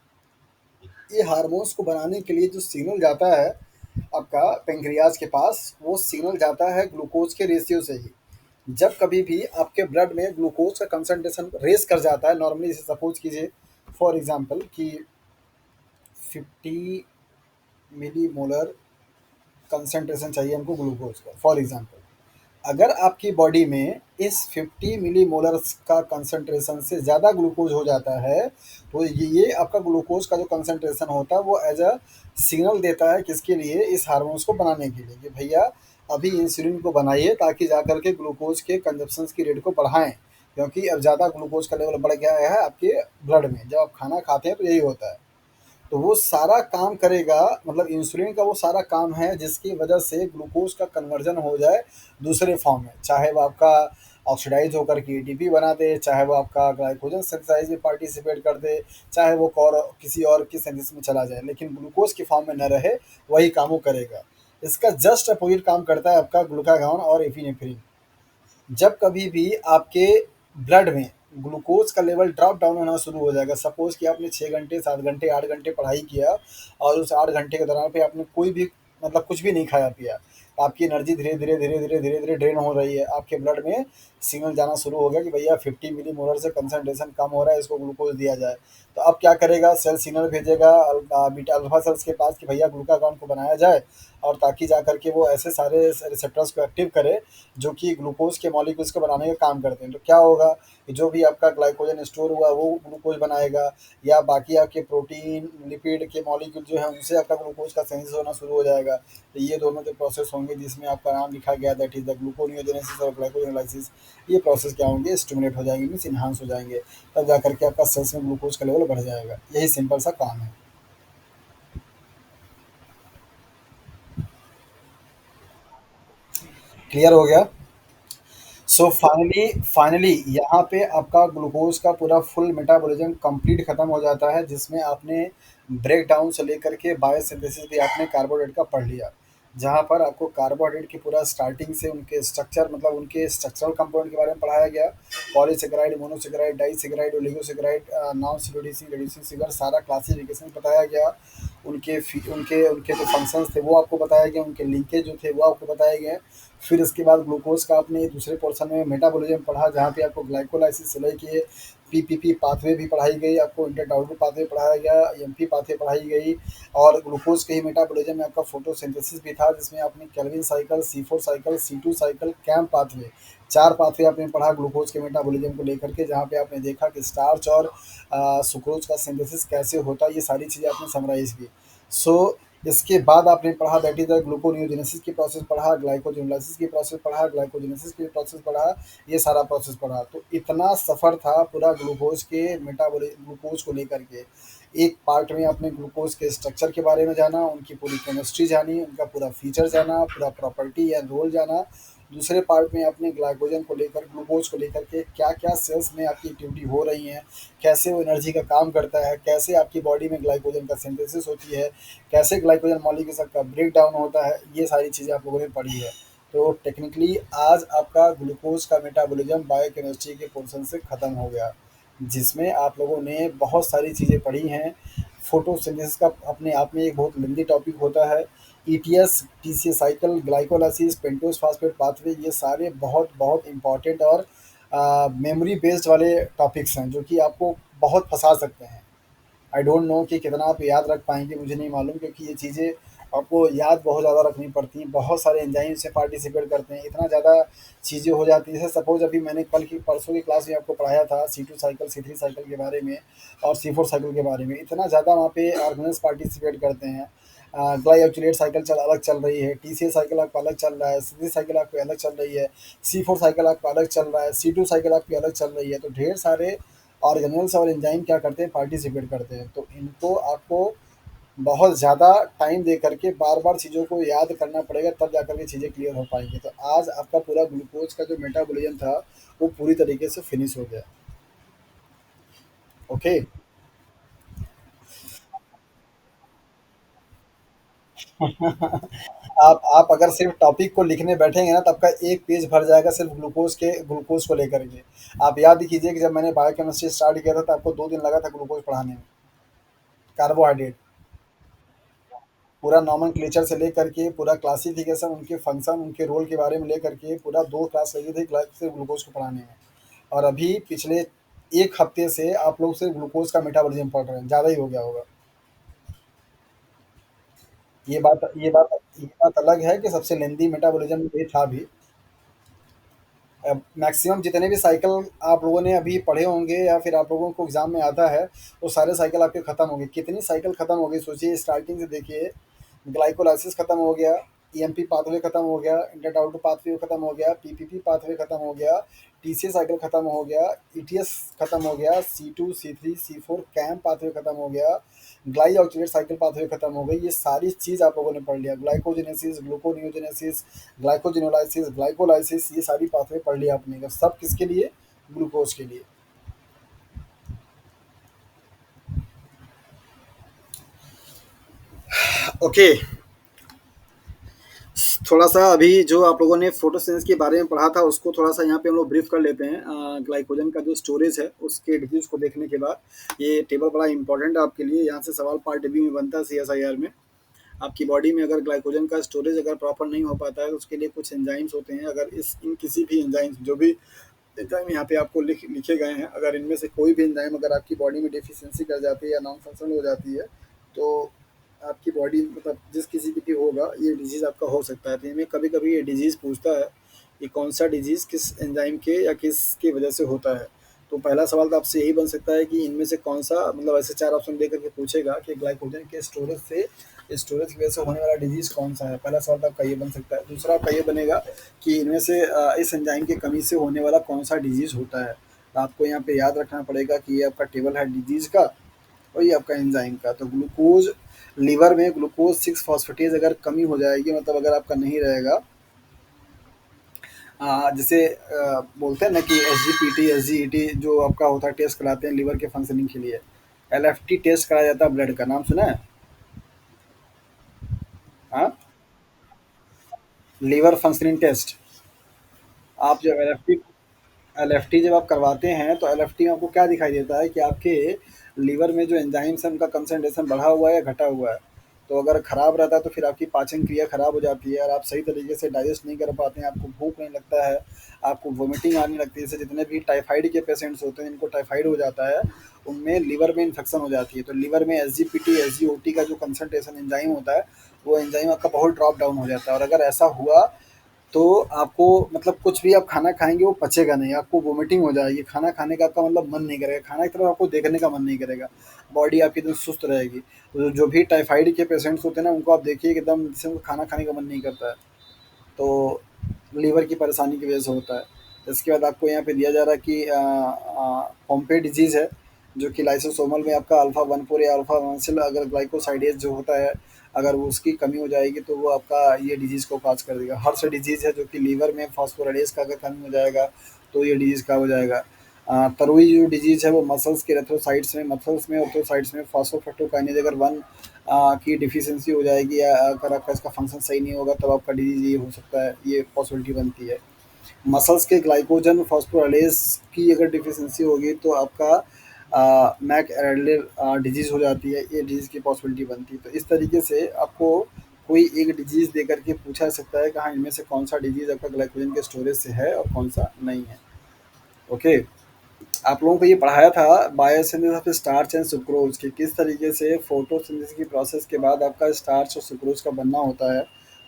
ये हार्मोन्स को बनाने के लिए जो सिग्नल जाता है आपका पेंक्रियाज के पास, वो सिग्नल जाता है ग्लूकोज के रेशियो से ही। जब कभी भी आपके ब्लड में ग्लूकोज का कंसंट्रेशन रेस कर जाता है, नॉर्मली जैसे सपोज कीजिए फॉर एग्जांपल कि 50 मिली मोलर कंसंट्रेशन चाहिए हमको ग्लूकोज का, फॉर एग्जांपल। अगर आपकी बॉडी में इस 50 मिली मोलर का कंसंट्रेशन से ज़्यादा ग्लूकोज हो जाता है, तो ये आपका ग्लूकोज का जो कंसंट्रेशन होता है वो एज अ सिग्नल देता है किसके लिए, इस हार्मोन्स को बनाने के लिए कि भैया अभी इंसुलिन को बनाइए ताकि जा कर के ग्लूकोज़ के कंज़म्पशंस की रेट को बढ़ाएँ, क्योंकि अब ज़्यादा ग्लूकोज़ का लेवल बढ़ गया है आपके ब्लड में। जब आप खाना खाते हैं तो यही होता है। तो वो सारा काम करेगा, मतलब इंसुलिन का वो सारा काम है जिसकी वजह से ग्लूकोज का कन्वर्जन हो जाए दूसरे फॉर्म में, चाहे वो आपका ऑक्सीडाइज होकर के एटीपी बना दे, चाहे वो आपका ग्लाइकोजन सिंथेसाइज में पार्टिसिपेट कर दे, चाहे वो किसी और की सिंथेसिस में चला जाए, लेकिन ग्लूकोज के फॉर्म में न रहे, वही काम वो करेगा। इसका जस्ट अपोजिट काम करता है आपका ग्लूकागॉन और एपिनेफ्रिन। जब कभी भी आपके ब्लड में ग्लूकोज का लेवल ड्रॉप डाउन होना शुरू हो जाएगा, सपोज कि आपने 6 घंटे 7 घंटे 8 घंटे पढ़ाई किया और उस 8 घंटे के दौरान पे आपने कोई भी मतलब कुछ भी नहीं खाया पिया, आपकी एनर्जी धीरे धीरे धीरे धीरे धीरे धीरे ड्रेन हो रही है, आपके ब्लड में सिग्नल जाना शुरू हो गया कि भैया 50 मिली मोलर से कंसनट्रेशन कम हो रहा है, इसको ग्लूकोज दिया जाए। तो अब क्या करेगा, सेल सिग्नल भेजेगा बीटा अल्फा सेल्स के पास कि भैया ग्लूकागॉन को बनाया जाए, और ताकि जा करके वो ऐसे सारे रिसेप्टर्स को एक्टिव करे जो कि ग्लूकोज के मॉलिक्यूल्स को बनाने का काम करते हैं। तो क्या होगा कि जो भी आपका ग्लाइकोजन स्टोर हुआ वो ग्लूकोज बनाएगा, या बाकी आपके प्रोटीन लिपिड के मॉलिक्यूल जो है उनसे आपका ग्लूकोज का सेंस होना शुरू हो जाएगा। तो ये दोनों जो प्रोसेस होंगे जिसमें आपका नाम लिखा गया दैट इज द ग्लूकोनियोजेनेसिस और ग्लाइकोजेनोलाइसिस, ये प्रोसेस क्या होंगे, स्टिमुलेट हो जाएंगे, मीन्स इन्हांस हो जाएंगे। तब जा करके आपका सेल्स में ग्लूकोज का लेवल बढ़ जाएगा। यही सिंपल सा काम है। क्लियर हो गया? सो फाइनली फाइनली यहाँ पे आपका ग्लूकोज का पूरा फुल मेटाबॉलिज्म कंप्लीट खत्म हो जाता है, जिसमें आपने ब्रेक डाउन से लेकर के बायोसिंथेसिस भी आपने कार्बोहाइड्रेट का पढ़ लिया, जहाँ पर आपको कार्बोहाइड्रेट की पूरा स्टार्टिंग से उनके स्ट्रक्चर, मतलब उनके स्ट्रक्चरल कंपोनेंट के बारे में पढ़ाया गया। Polysaccharide, monosaccharide, disaccharide, oligosaccharide, non reducing reducing sugar, सारा क्लासिफिकेशन बताया गया। उनके उनके जो फंक्शंस थे वो आपको बताया गया, उनके लिंकेज जो थे वो आपको बताए गए। फिर इसके बाद ग्लूकोज का आपने दूसरे पोर्शन में मेटाबॉलिज्म पढ़ा, जहाँ पे आपको ग्लाइकोलाइसिस से लेके पीपीपी पाथवे भी पढ़ाई गई, आपको इंटरडाउटरी पाथवे पढ़ाया गया, एमपी पाथवे पढ़ाई गई। और ग्लूकोज के ही मेटाबॉलिज्म में आपका फोटोसिंथेसिस भी था, जिसमें आपने Calvin cycle, C4 cycle, C2 cycle, camp pathway, 4 pathway आपने पढ़ा ग्लूकोज के मेटाबॉलिज्म को लेकर के, जहाँ पे आपने देखा कि स्टार्च और सुक्रोज का सिंथेसिस कैसे होता है, ये सारी चीज़ें आपने समराइज की। सो इसके बाद आपने पढ़ा दैट इज द ग्लूकोनियोजेनेसिस की प्रोसेस पढ़ा, ग्लाइकोजेनोलाइसिस की प्रोसेस पढ़ा, ग्लाइकोजेनेसिस की प्रोसेस पढ़ा, ये सारा प्रोसेस पढ़ा। तो इतना सफ़र था पूरा ग्लूकोज के ग्लूकोज को लेकर के। एक पार्ट में आपने ग्लूकोज के स्ट्रक्चर के बारे में जाना, उनकी पूरी केमिस्ट्री जानी, उनका पूरा फीचर जाना, पूरा प्रॉपर्टी या रोल जाना। दूसरे पार्ट में आपने ग्लाइकोजन को लेकर, ग्लूकोज को लेकर के क्या क्या सेल्स में आपकी एक्टिविटी हो रही हैं, कैसे वो एनर्जी का काम करता है, कैसे आपकी बॉडी में ग्लाइकोजन का सिंथेसिस होती है, कैसे ग्लाइकोजन मॉलिक्यूल्स का ब्रेक डाउन होता है, ये सारी चीज़ें आप लोगों ने पढ़ी है। तो टेक्निकली आज आपका ग्लूकोज का मेटाबॉलिज्म बायोकेमिस्ट्री के पोर्शन से ख़त्म हो गया, जिसमें आप लोगों ने बहुत सारी चीज़ें पढ़ी हैं। फोटोसिंथेसिस का अपने आप में एक बहुत लंबी टॉपिक होता है। ETS, TCS cycle, glycolysis, pentose phosphate pathway, ये सारे बहुत बहुत इंपॉर्टेंट और मेमोरी बेस्ड वाले टॉपिक्स हैं जो कि आपको बहुत फंसा सकते हैं। आई डोंट नो कि कितना आप याद रख पाएँगे, मुझे नहीं मालूम, क्योंकि ये चीज़ें आपको याद बहुत ज़्यादा रखनी पड़ती हैं। बहुत सारे एंजाइम से पार्टिसिपेट करते हैं, इतना ज़्यादा चीज़ें हो जाती हैं। जैसे सपोज़ अभी मैंने कल की परसों की क्लास में आपको पढ़ाया था C2 साइकिल, C3 साइकिल के बारे में और C4 साइकिल के बारे में। इतना ज़्यादा वहाँ पे ऑर्गेनेल्स पार्टिसिपेट करते हैं। ग्लाइकोचुलेट साइकिल अलग चल रही है, TCA साइकिल आपका अलग चल रहा है, C3 साइकिल आपकी अलग चल रही है, C4 साइकिल आपका अलग चल रहा है, C2 साइकिल आपकी अलग चल रही है। तो ढेर सारे ऑर्गेनल्स और एंजाइम क्या करते हैं, पार्टिसिपेट करते हैं। तो इनको आपको बहुत ज़्यादा टाइम दे करके बार बार चीज़ों को याद करना पड़ेगा, तब जा कर के चीज़ें क्लियर हो पाएंगी। तो आज आपका पूरा ग्लूकोज का जो मेटाबॉलिज्म था वो पूरी तरीके से फिनिश हो गया। ओके। आप अगर सिर्फ टॉपिक को लिखने बैठेंगे ना, तो आपका एक पेज भर जाएगा सिर्फ ग्लूकोज को लेकर के। आप याद कीजिए कि जब मैंने बायोकेमिस्ट्री स्टार्ट किया था तो आपको 2 दिन लगा था ग्लूकोज पढ़ाने में। कार्बोहाइड्रेट पूरा नॉमेनक्लेचर से लेकर के पूरा क्लासिफिकेशन, उनके फंक्शन, उनके रोल के बारे में लेकर के पूरा 2 क्लास लगी थी सिर्फ ग्लूकोज को पढ़ाने में। और अभी पिछले 1 हफ्ते से आप लोग सिर्फ ग्लूकोज का मेटाबॉलिज्म पढ़ रहे हैं, ज़्यादा ही हो गया होगा। ये बात अलग है कि सबसे लेंदी मेटाबॉलिज्म ये था भी। मैक्सिमम जितने भी साइकिल आप लोगों ने अभी पढ़े होंगे या फिर आप लोगों को एग्जाम में आता है, वो सारे साइकिल आपके खत्म हो गए। कितनी साइकिल खत्म हो गई सोचिए, स्टार्टिंग से देखिए। ग्लाइकोलाइसिस खत्म हो गया, ईएमपी पाथवे खत्म हो गया, इंटरडाउट पाथवे खत्म हो गया, पीपीपी पाथवे खत्म हो गया, टीसीएस साइकिल खत्म हो गया, ईटीएस खत्म हो गया, सी2 सी3 सी4 कैम पाथवे खत्म हो गया, ग्लाई ऑक्सीडेट साइकिल पाथवे खत्म हो गई। ये सारी चीज आप लोगों ने पढ़ लिया, ग्लाइकोजेनेसिस, ग्लूकोनियोजेनेसिस, ग्लाइकोजिनोलाइसिस, ग्लाइकोलाइसिस, ये सारी पाथवे पढ़ लिया आपने। सब किसके लिए? ग्लूकोज के लिए। ओके, थोड़ा सा अभी जो आप लोगों ने फोटोसिंथेसिस के बारे में पढ़ा था उसको थोड़ा सा यहाँ पे हम लोग ब्रीफ कर लेते हैं। ग्लाइकोजन का जो स्टोरेज है उसके डिटेल्स को देखने के बाद ये टेबल बड़ा इंपॉर्टेंट है आपके लिए। यहाँ से सवाल पार्ट बी में बनता है सीएसआईआर में। आपकी बॉडी में अगर ग्लाइकोजन का स्टोरेज अगर प्रॉपर नहीं हो पाता है तो उसके लिए कुछ एंजाइम्स होते हैं। अगर इस इन किसी भी एंजाइम्स जो भी एंजाइम यहाँ पे आपको लिखे गए हैं, अगर इनमें से कोई भी एंजाइम अगर आपकी बॉडी में डिफिशियंसी कर जाती है या नॉन फंक्शनल हो जाती है तो आपकी बॉडी मतलब जिस किसी की भी होगा ये डिजीज़ आपका हो सकता है। तो इनमें कभी कभी ये डिजीज़ पूछता है कि कौन सा डिजीज़ किस एंजाइम के या किसकी वजह से होता है। तो पहला सवाल तो आपसे यही बन सकता है कि इनमें से कौन सा, मतलब ऐसे चार ऑप्शन दे करके पूछेगा कि ग्लाइकोजन के स्टोरेज की वजह से होने वाला डिजीज़ कौन सा है। पहला सवाल तो आपका ये बन सकता है। दूसरा आपका ये बनेगा कि इनमें से इस एंजाइम की कमी से होने वाला कौन सा डिजीज़ होता है। तो आपको यहाँ पे याद रखना पड़ेगा कि ये आपका टेबल है डिजीज़ का और ये आपका एंजाइम का। तो ग्लूकोज, लीवर में ग्लूकोज 6 फॉस्फेटेज अगर कमी हो जाएगी, मतलब अगर आपका नहीं रहेगा, जैसे बोलते हैं ना कि एसजीपीटी एसजीईटी जो आपका होता है टेस्ट कराते हैं लीवर के फंक्शनिंग के लिए, एलएफटी टेस्ट कराया जाता है ब्लड का, नाम सुना है? हाँ, लीवर फंक्शनिंग टेस्ट। आप जब एलएफटी जब आप करवाते हैं तो एलएफटी में आपको क्या दिखाई देता है कि आपके लीवर में जो एंजाइम्स है उनका कंसंट्रेशन बढ़ा हुआ है या घटा हुआ है। तो अगर खराब रहता है तो फिर आपकी पाचन क्रिया खराब हो जाती है और आप सही तरीके से डाइजेस्ट नहीं कर पाते हैं, आपको भूख नहीं लगता है, आपको वोमिटिंग आने लगती है। जैसे जितने भी टाइफाइड के पेशेंट्स होते हैं जिनको टाइफाइड हो जाता है उनमें लीवर में इन्फेक्शन हो जाती है। तो लीवर में एसजीपीटी एसजीओटी का जो कंसंट्रेशन एंजाइम होता है वो एंजाइम आपका बहुत ड्रॉप डाउन हो जाता है। और अगर ऐसा हुआ तो आपको मतलब कुछ भी आप खाना खाएँगे वो पचेगा नहीं, आपको वोमिटिंग हो जाएगी, खाना खाने का आपका मतलब मन नहीं करेगा, खाना की तरफ आपको देखने का मन नहीं करेगा, बॉडी आपकी एकदम सुस्त रहेगी। तो जो भी टाइफाइड के पेशेंट्स होते हैं ना उनको आप देखिए कि एकदम जैसे उनको खाना खाने का मन नहीं करता है। तो लीवर की परेशानी की वजह से होता है। इसके बाद आपको यहाँ पे दिया जा रहा है कि पोम्पे डिजीज़ है जो कि लाइसोसोमल में आपका अल्फा 1 4 या अल्फा 1 से अगर ग्लाइकोसाइडेज जो होता है अगर वो उसकी कमी हो जाएगी तो वो आपका ये डिजीज़ को काज कर देगा। हर्ष डिजीज़ है जो कि लीवर में फास्फोराइलेज का अगर कमी हो जाएगा तो ये डिजीज़ का हो जाएगा। तरोई जो डिजीज़ है वो मसल्स में ऑर्थोसाइड्स में फॉस्फोफैक्टोकाइनेज अगर 1 की डिफिशियंसी हो जाएगी या अगर आपका इसका फंक्शन सही नहीं होगा तब आपका डिजीज़ ये हो सकता है, ये पॉसिबिलिटी बनती है। मसल्स के ग्लाइकोजन फॉस्फोराइलेज की अगर डिफिशियंसी होगी तो आपका मैक एरेलर डिजीज़ हो जाती है, ये डिजीज़ की पॉसिबिलिटी बनती है। तो इस तरीके से आपको कोई एक डिजीज़ दे करके पूछा जा सकता है कि हाँ इनमें से कौन सा डिजीज़ आपका ग्लाइकोजन के स्टोरेज से है और कौन सा नहीं है। ओके, आप लोगों को ये पढ़ाया था biosynthesis of starch and sucrose कि किस तरीके से फोटोसिंथेसिस की प्रोसेस के बाद आपका स्टार्च और सुक्रोज का बनना होता है।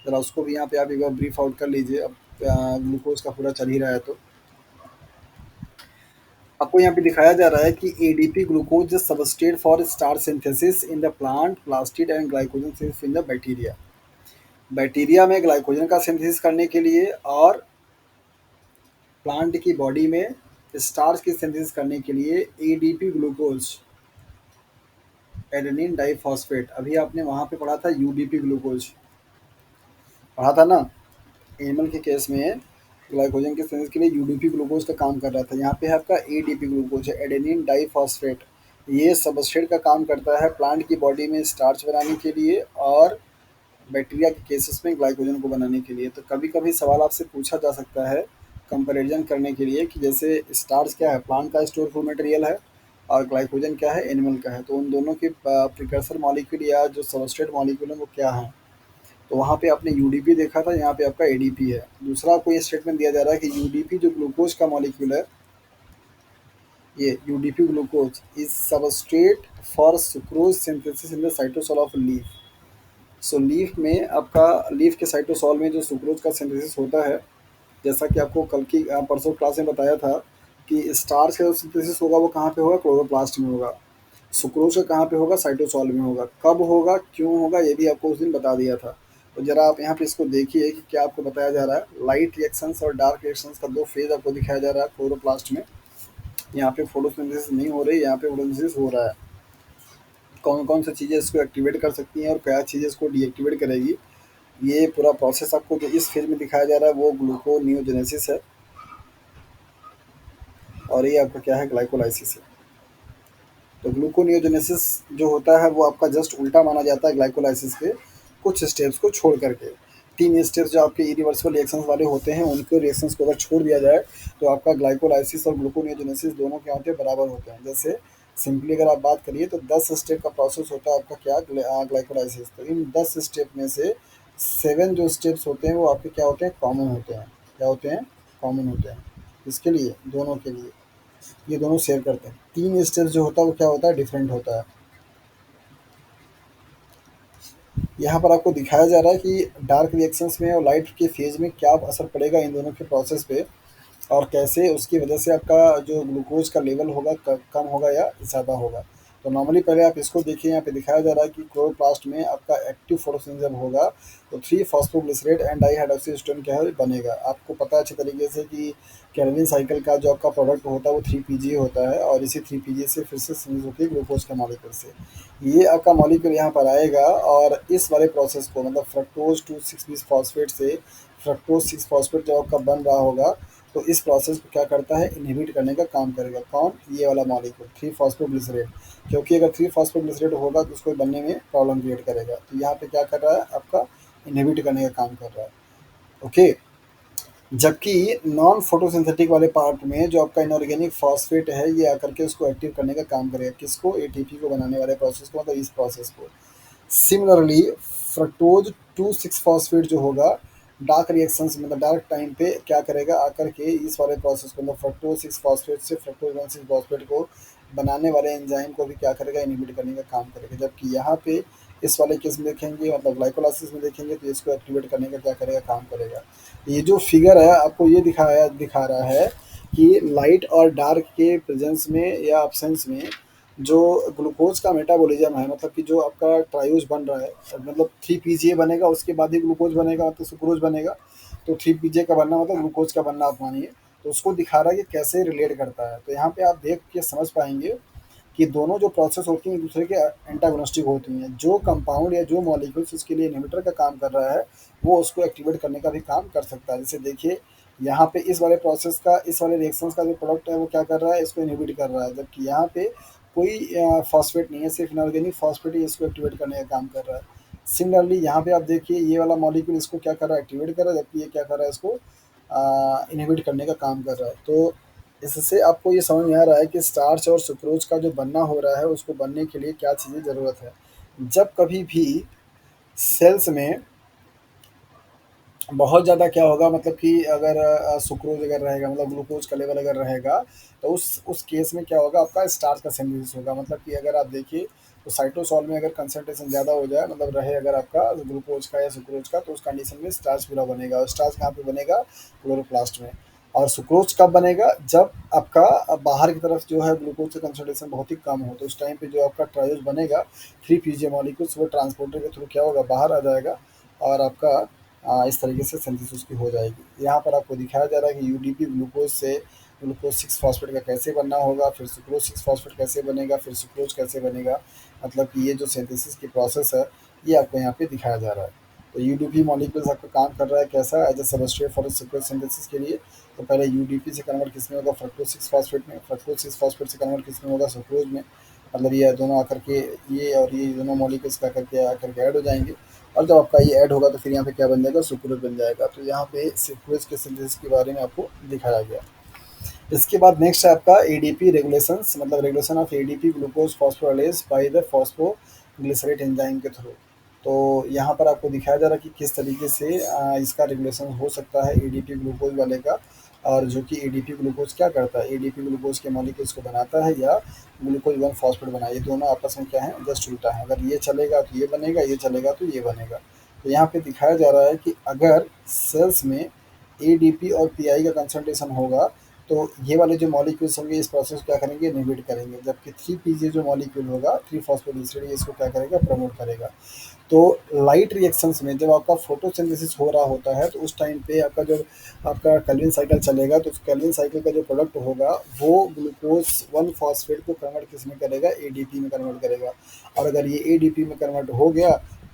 ज़रा उसको भी यहाँ पे आप एक बार ब्रीफ आउट कर लीजिए। अब ग्लूकोज का पूरा चल ही रहा है तो आपको यहाँ पे दिखाया जा रहा है कि ADP glucose is substrate for starch synthesis in the plant, plastid and glycogen synthesis in the bacteria. Bacteria में ग्लाइकोजन का सिंथेसिस करने के लिए और प्लांट की बॉडी में स्टार्च की सिंथेसिस करने के लिए एडीपी ग्लूकोज, एडेनिन डाइफॉस्फेट। अभी आपने वहाँ पे पढ़ा था यूडीपी ग्लूकोज, पढ़ा था ना? एनिमल के केस में ग्लाइकोजन के सिंथेसिस के लिए यूडीपी ग्लूकोज का काम कर रहा था। यहाँ पे है आपका एडीपी ग्लूकोज है, एडेनिन डाइफॉस्फेट। ये सबस्ट्रेट का काम करता है प्लांट की बॉडी में स्टार्च बनाने के लिए और बैक्टीरिया के केसेस में ग्लाइकोजन को बनाने के लिए। तो कभी कभी सवाल आपसे पूछा जा सकता है कंपैरिजन करने के लिए कि जैसे स्टार्च क्या है, प्लांट का स्टोर फूड मटेरियल है, और ग्लाइकोजन क्या है, एनिमल का है। तो उन दोनों के प्रिकर्सर मॉलिक्यूल या जो सबस्ट्रेट मॉलिक्यूल है वो क्या है। तो वहाँ पे आपने यूडीपी देखा था, यहाँ पे आपका एडीपी है। दूसरा आपको ये स्टेटमेंट दिया जा रहा है कि यूडीपी जो ग्लूकोज का मॉलिक्यूल है, ये UDP glucose is substrate for sucrose synthesis in the cytosol of leaf. So leaf में आपका लीफ के साइटोसॉल में जो सुक्रोज का सिंथेसिस होता है, जैसा कि आपको कल की परसों क्लास में बताया था कि स्टार्च का जो सिंथेसिस होगा वो कहाँ पे होगा, क्लोरोप्लास्ट में होगा। सुक्रोज का कहाँ पे होगा, साइटोसॉल में होगा। कब होगा, क्यों होगा, ये भी आपको उस दिन बता दिया था। तो ज़रा आप यहाँ पे इसको देखिए कि क्या आपको बताया जा रहा है। लाइट रिएक्शंस और डार्क रिएक्शंस का 2 फेज़ आपको दिखाया जा रहा है क्लोरोप्लास्ट में। यहाँ पे फोटोसिंथेसिस नहीं हो रही, यहाँ पे फोटोसिंथेसिस हो रहा है। कौन-कौन सी चीज़ें इसको एक्टिवेट कर सकती हैं और क्या चीज़ें इसको डीएक्टिवेट करेगी, ये पूरा प्रोसेस आपको जो इस फेज़ में दिखाया जा रहा है वो ग्लूकोनियोजेनेसिस है और ये आपका क्या है ग्लाइकोलाइसिस है। तो ग्लूकोनियोजेनेसिस जो होता है वो आपका जस्ट उल्टा माना जाता है ग्लाइकोलाइसिस के कुछ स्टेप्स को छोड़ करके। 3 स्टेप्स जो आपके इरिवर्सिबल रिएक्शंस वाले होते हैं उनके रिएक्शंस को अगर छोड़ दिया जाए तो आपका ग्लाइकोलाइसिस और ग्लूकोनियोजेनेसिस दोनों क्या होते हैं बराबर होते हैं। जैसे सिंपली अगर आप बात करिए तो 10 स्टेप का प्रोसेस होता है आपका क्या ग्लाइकोलाइसिस। तो इन 10 स्टेप में से 7 जो स्टेप्स होते हैं वो आपके क्या होते हैं कॉमन होते हैं। क्या होते हैं? कॉमन होते हैं। इसके लिए दोनों के लिए ये दोनों शेयर करते हैं। 3 स्टेप्स जो होता है वो क्या होता है डिफरेंट होता है। यहाँ पर आपको दिखाया जा रहा है कि डार्क रिएक्शंस में और लाइट के फेज में क्या असर पड़ेगा इन दोनों के प्रोसेस पे और कैसे उसकी वजह से आपका जो ग्लूकोज का लेवल होगा कम होगा या ज़्यादा होगा। तो नॉर्मली पहले आप इसको देखिए, यहाँ पे दिखाया जा रहा है कि क्लोरोप्लास्ट में आपका एक्टिव फोटोसिंथेसिस जब होगा तो 3 फॉस्फोग्लिसरेट एंड डाइहाइड्रोक्सीस्टोन क्या है बनेगा। आपको पता है अच्छे तरीके से कि कैलोरीन साइकिल का जो आपका प्रोडक्ट होता है वो 3 पीजीए होता है और इसी 3 पीजीए से फिर से सिंथेसिस होती है ग्लूकोज के मॉलिक्यूल से। ये आपका मॉलिक्यूल यहाँ पर आएगा और इस वाले प्रोसेस को मतलब फ्रक्टोज 2,6 फॉस्फेट से फ्रक्टोज 6 फॉस्फेट जब आपका बन रहा होगा तो इस प्रोसेस को क्या करता है इनहिबिट करने का काम करेगा। कौन? ये वाला मॉलिक्यूल 3 फॉस्फोग्लिसरेट। क्योंकि अगर 3 फॉस्फोग्लिसरेट होगा तो उसको बनने में प्रॉब्लम क्रिएट करेगा। तो यहाँ पे क्या कर रहा है आपका इनहिबिट करने का काम कर रहा है। ओके। जबकि नॉन फोटोसिंथेटिक वाले पार्ट में जो आपका इनऑर्गेनिक फॉस्फेट है ये आकर के उसको एक्टिव करने का काम करेगा। किसको? एटीपी को बनाने वाले प्रोसेस को, मतलब इस प्रोसेस को। सिमिलरली फ्रक्टोज 2,6 फॉस्फेट जो होगा डार्क रिएक्शंस मतलब डार्क टाइम पे क्या करेगा आकर के इस वाले प्रोसेस को मतलब फ्रक्टोज 6 फॉस्फेट से फ्रक्टोज 1,6 फॉस्फेट को बनाने वाले एंजाइम को भी क्या करेगा इनहिबिट करने का काम करेगा। जबकि यहाँ पे इस वाले केस में देखेंगे मतलब ग्लाइकोलाइसिस में देखेंगे तो इसको एक्टिवेट करने का क्या करेगा काम करेगा। ये जो फिगर है आपको ये दिखा रहा है कि लाइट और डार्क के प्रेजेंस में या absence में जो ग्लूकोज का मेटाबॉलिज्म है मतलब कि जो आपका ट्रायूज बन रहा है मतलब 3 पीजीए बनेगा उसके बाद ही ग्लूकोज बनेगा मतलब सुक्रोज बनेगा। तो 3 पीजीए का बनना मतलब ग्लूकोज का बनना आप मानिए। तो उसको दिखा रहा है कि कैसे रिलेट करता है। तो यहाँ पे आप देख के समझ पाएंगे कि दोनों जो प्रोसेस होती हैं एक दूसरे के एंटागोनिस्टिक होती हैं। जो कंपाउंड या जो मॉलिक्यूल्स उसके लिए इनहिबिटर का काम कर रहा है वो उसको एक्टिवेट करने का भी काम कर सकता है। जैसे देखिए यहाँ पे इस वाले प्रोसेस का इस वाले रिएक्शंस का जो प्रोडक्ट है वो क्या कर रहा है इसको इनहिबिट कर रहा है। जबकि यहाँ पे कोई फॉस्फेट नहीं है, सिर्फ इनऑर्गेनिक फॉस्फेट ही इसको एक्टिवेट करने का काम कर रहा है। सिमिलरली यहाँ पे आप देखिए ये वाला मॉलिक्यूल इसको क्या कर रहा है एक्टिवेट कर रहा है, जबकि ये क्या कर रहा है इसको इनहिबिट करने का काम कर रहा है। तो इससे आपको ये समझ में आ रहा है कि स्टार्च और सुक्रोज का जो बनना हो रहा है उसको बनने के लिए क्या चीज़ें ज़रूरत है। जब कभी भी सेल्स में बहुत ज़्यादा क्या होगा मतलब कि अगर सुक्रोज अगर रहेगा मतलब ग्लूकोज का लेवल अगर रहेगा तो उस केस में क्या होगा आपका स्टार्च का सिंथेसिस होगा। मतलब कि अगर आप देखिए तो साइटोसॉल में अगर कंसंट्रेशन ज़्यादा हो जाए मतलब रहे अगर आपका ग्लूकोज का या सुक्रोज का तो उस कंडीशन में स्टार्च पूरा बनेगा। और स्टार्च कहाँ पे बनेगा? क्लोरोप्लास्ट में। और सुक्रोज कब बनेगा? जब आपका बाहर की तरफ जो है ग्लूकोज का कंसंट्रेशन बहुत ही कम हो तो उस टाइम पे जो आपका ट्रायोज बनेगा 3 पीजीए मॉलिक्यूल्स वो ट्रांसपोर्टर के थ्रू क्या होगा बाहर आ जाएगा और आपका इस तरीके से सिंथेसिस उसकी हो जाएगी। यहाँ पर आपको दिखाया जा रहा है कि यूडीपी ग्लूकोज से ग्लूकोज 6 फॉस्फेट का कैसे बनना होगा, फिर सुक्रोज 6 फॉस्फेट कैसे बनेगा, फिर सुक्रोज कैसे बनेगा। मतलब कि ये जो सिंथेसिस की प्रोसेस है ये आपको यहाँ पे दिखाया जा रहा है। तो यूडीपी मॉलिक्यूल्स आपका काम कर रहा है कैसा as a substrate for sucrose synthesis के लिए। तो पहले यूडीपी से कन्वर्ट किस में होगा? फ्रक्टोज 6 फॉस्फेट में। फ्रक्टोज 6 फॉस्फेट से कन्वर्ट किस में होगा? सुक्रोज में। मतलब ये दोनों आकर के ये और ये दोनों मॉलिक्यूल्स का करके आकर के ऐड हो जाएंगे और जब आपका ये ऐड होगा तो फिर यहाँ पे क्या बन जाएगा? सुक्रोज बन जाएगा। तो यहाँ पे सुक्रोज के सिंथेसिस के बारे में आपको दिखाया गया। इसके बाद नेक्स्ट है आपका एडीपी रेगुलेशंस मतलब regulation of ADP glucose phosphorylase by the phosphoglycerate enzyme के थ्रू। तो यहाँ पर आपको दिखाया जा रहा है कि किस तरीके से इसका रेगुलेशन हो सकता है एडीपी ग्लूकोज वाले का। और जो कि एडीपी ग्लूकोज क्या करता है? एडीपी ग्लूकोज के मॉलिक्यूल्स को बनाता है या ग्लूकोज 1 फॉस्फेट बनाए। ये दोनों आपस में क्या है? जस्ट उल्टा है। अगर ये चलेगा तो ये बनेगा, ये चलेगा तो ये बनेगा। तो यहाँ पे दिखाया जा रहा है कि अगर सेल्स में एडीपी और पीआई का कंसंट्रेशन होगा तो ये वाले जो मॉलिक्यूल्स होंगे इस प्रोसेस को क्या करेंगे, इनहिबिट करेंगे, जबकि 3 पीजे जो मॉलिक्यूल होगा 3 फॉस्फोडिएस्टर, ये इसको क्या करेगा, प्रमोट करेगा। तो लाइट रिएक्शंस में जब आपका फोटोसिंथेसिस हो रहा होता है तो उस टाइम पे आपका जो आपका केल्विन साइकिल चलेगा, तो उस केल्विन साइकिल का जो प्रोडक्ट होगा वो ग्लूकोज 1 फॉस्फेट को कन्वर्ट किस में करेगा, एडीपी में कन्वर्ट करेगा। और अगर ये एडीपी में कन्वर्ट हो गया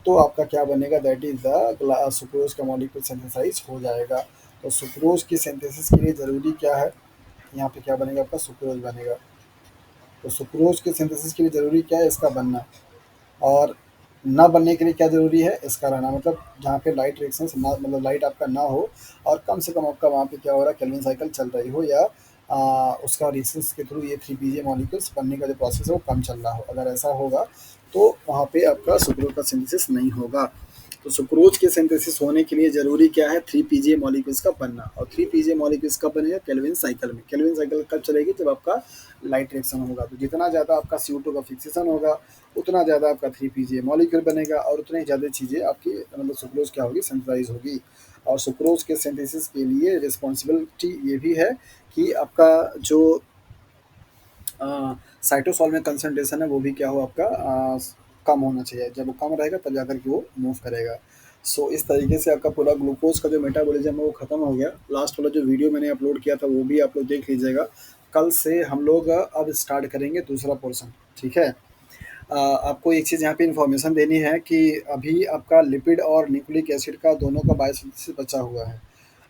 तो आपका क्या बनेगा, दैट इज द सुक्रोज का मॉलिक्यूल सिंथेसाइज हो जाएगा। तो सुक्रोज की सिंथेसिस के लिए ज़रूरी क्या है, यहाँ पे क्या बनेगा, आपका सुक्रोज बनेगा। तो सुक्रोज के सिंथेसिस के लिए ज़रूरी क्या है, इसका बनना। और ना बनने के लिए क्या ज़रूरी है, इसका रहना, मतलब जहाँ पे लाइट रिएक्शंस ना, मतलब लाइट आपका ना हो और कम से कम आपका वहाँ पे क्या हो रहा है, केल्विन साइकिल चल रही हो, या उसका रिएक्शंस के थ्रू ये 3 पीजे मॉलिक्यूल्स बनने का जो प्रोसेस है वो कम चल रहा हो। अगर ऐसा होगा तो वहाँ पे आपका सुक्रोज का सिंथेसिस नहीं होगा। तो सुक्रोज के सिंथेसिस होने के लिए ज़रूरी क्या है, 3 पीजे मॉलिक्यूल्स का बनना। और 3 पीजे मॉलिक्यूल्स कब बनेगा, केल्विन साइकिल में। केल्विन साइकिल कब चलेगी, जब आपका लाइट रिएक्शन होगा। तो जितना ज़्यादा आपका CO2 का फिक्सेशन होगा उतना ज़्यादा आपका 3 पीजे मॉलिक्यूल बनेगा और उतनी ही ज़्यादा चीज़ें आपकी, मतलब सुक्रोज क्या होगी, सिंथेसाइज होगी। और सुक्रोज के सिंथेसिस के लिए रिस्पॉन्सिबिलिटी ये भी है कि आपका जो साइटोसॉल में कंसंट्रेशन है वो भी क्या हो, आपका कम होना चाहिए। जब वो कम रहेगा तब जाकर के वो मूव करेगा। सो इस तरीके से आपका पूरा ग्लूकोज का जो मेटाबॉलिज्म है वो ख़त्म हो गया। लास्ट वाला जो वीडियो मैंने अपलोड किया था वो भी आप लोग देख लीजिएगा। कल से हम लोग अब स्टार्ट करेंगे दूसरा पोर्शन, ठीक है। आपको एक चीज़ यहाँ पे इन्फॉर्मेशन देनी है कि अभी आपका लिपिड और न्यूक्लिक एसिड का दोनों का बायोसिंथेसिस बचा हुआ है।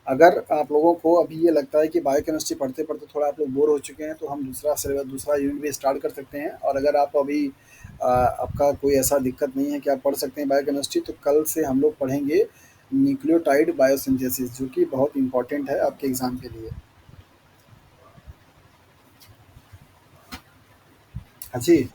अगर आप लोगों को अभी ये लगता है कि बायोकेमिस्ट्री पढ़ते-पढ़ते थोड़ा आप लोग बोर हो चुके हैं, तो हम दूसरा सिलेबस, दूसरा यूनिट भी स्टार्ट कर सकते हैं। और अगर आप अभी आपका कोई ऐसा दिक्कत नहीं है कि आप पढ़ सकते हैं बायोकेमिस्ट्री, तो कल से हम लोग पढ़ेंगे न्यूक्लियोटाइड बायोसिंथेसिस, जो कि बहुत इम्पोर्टेंट है आपके एग्ज़ाम के लिए। हाँ जी।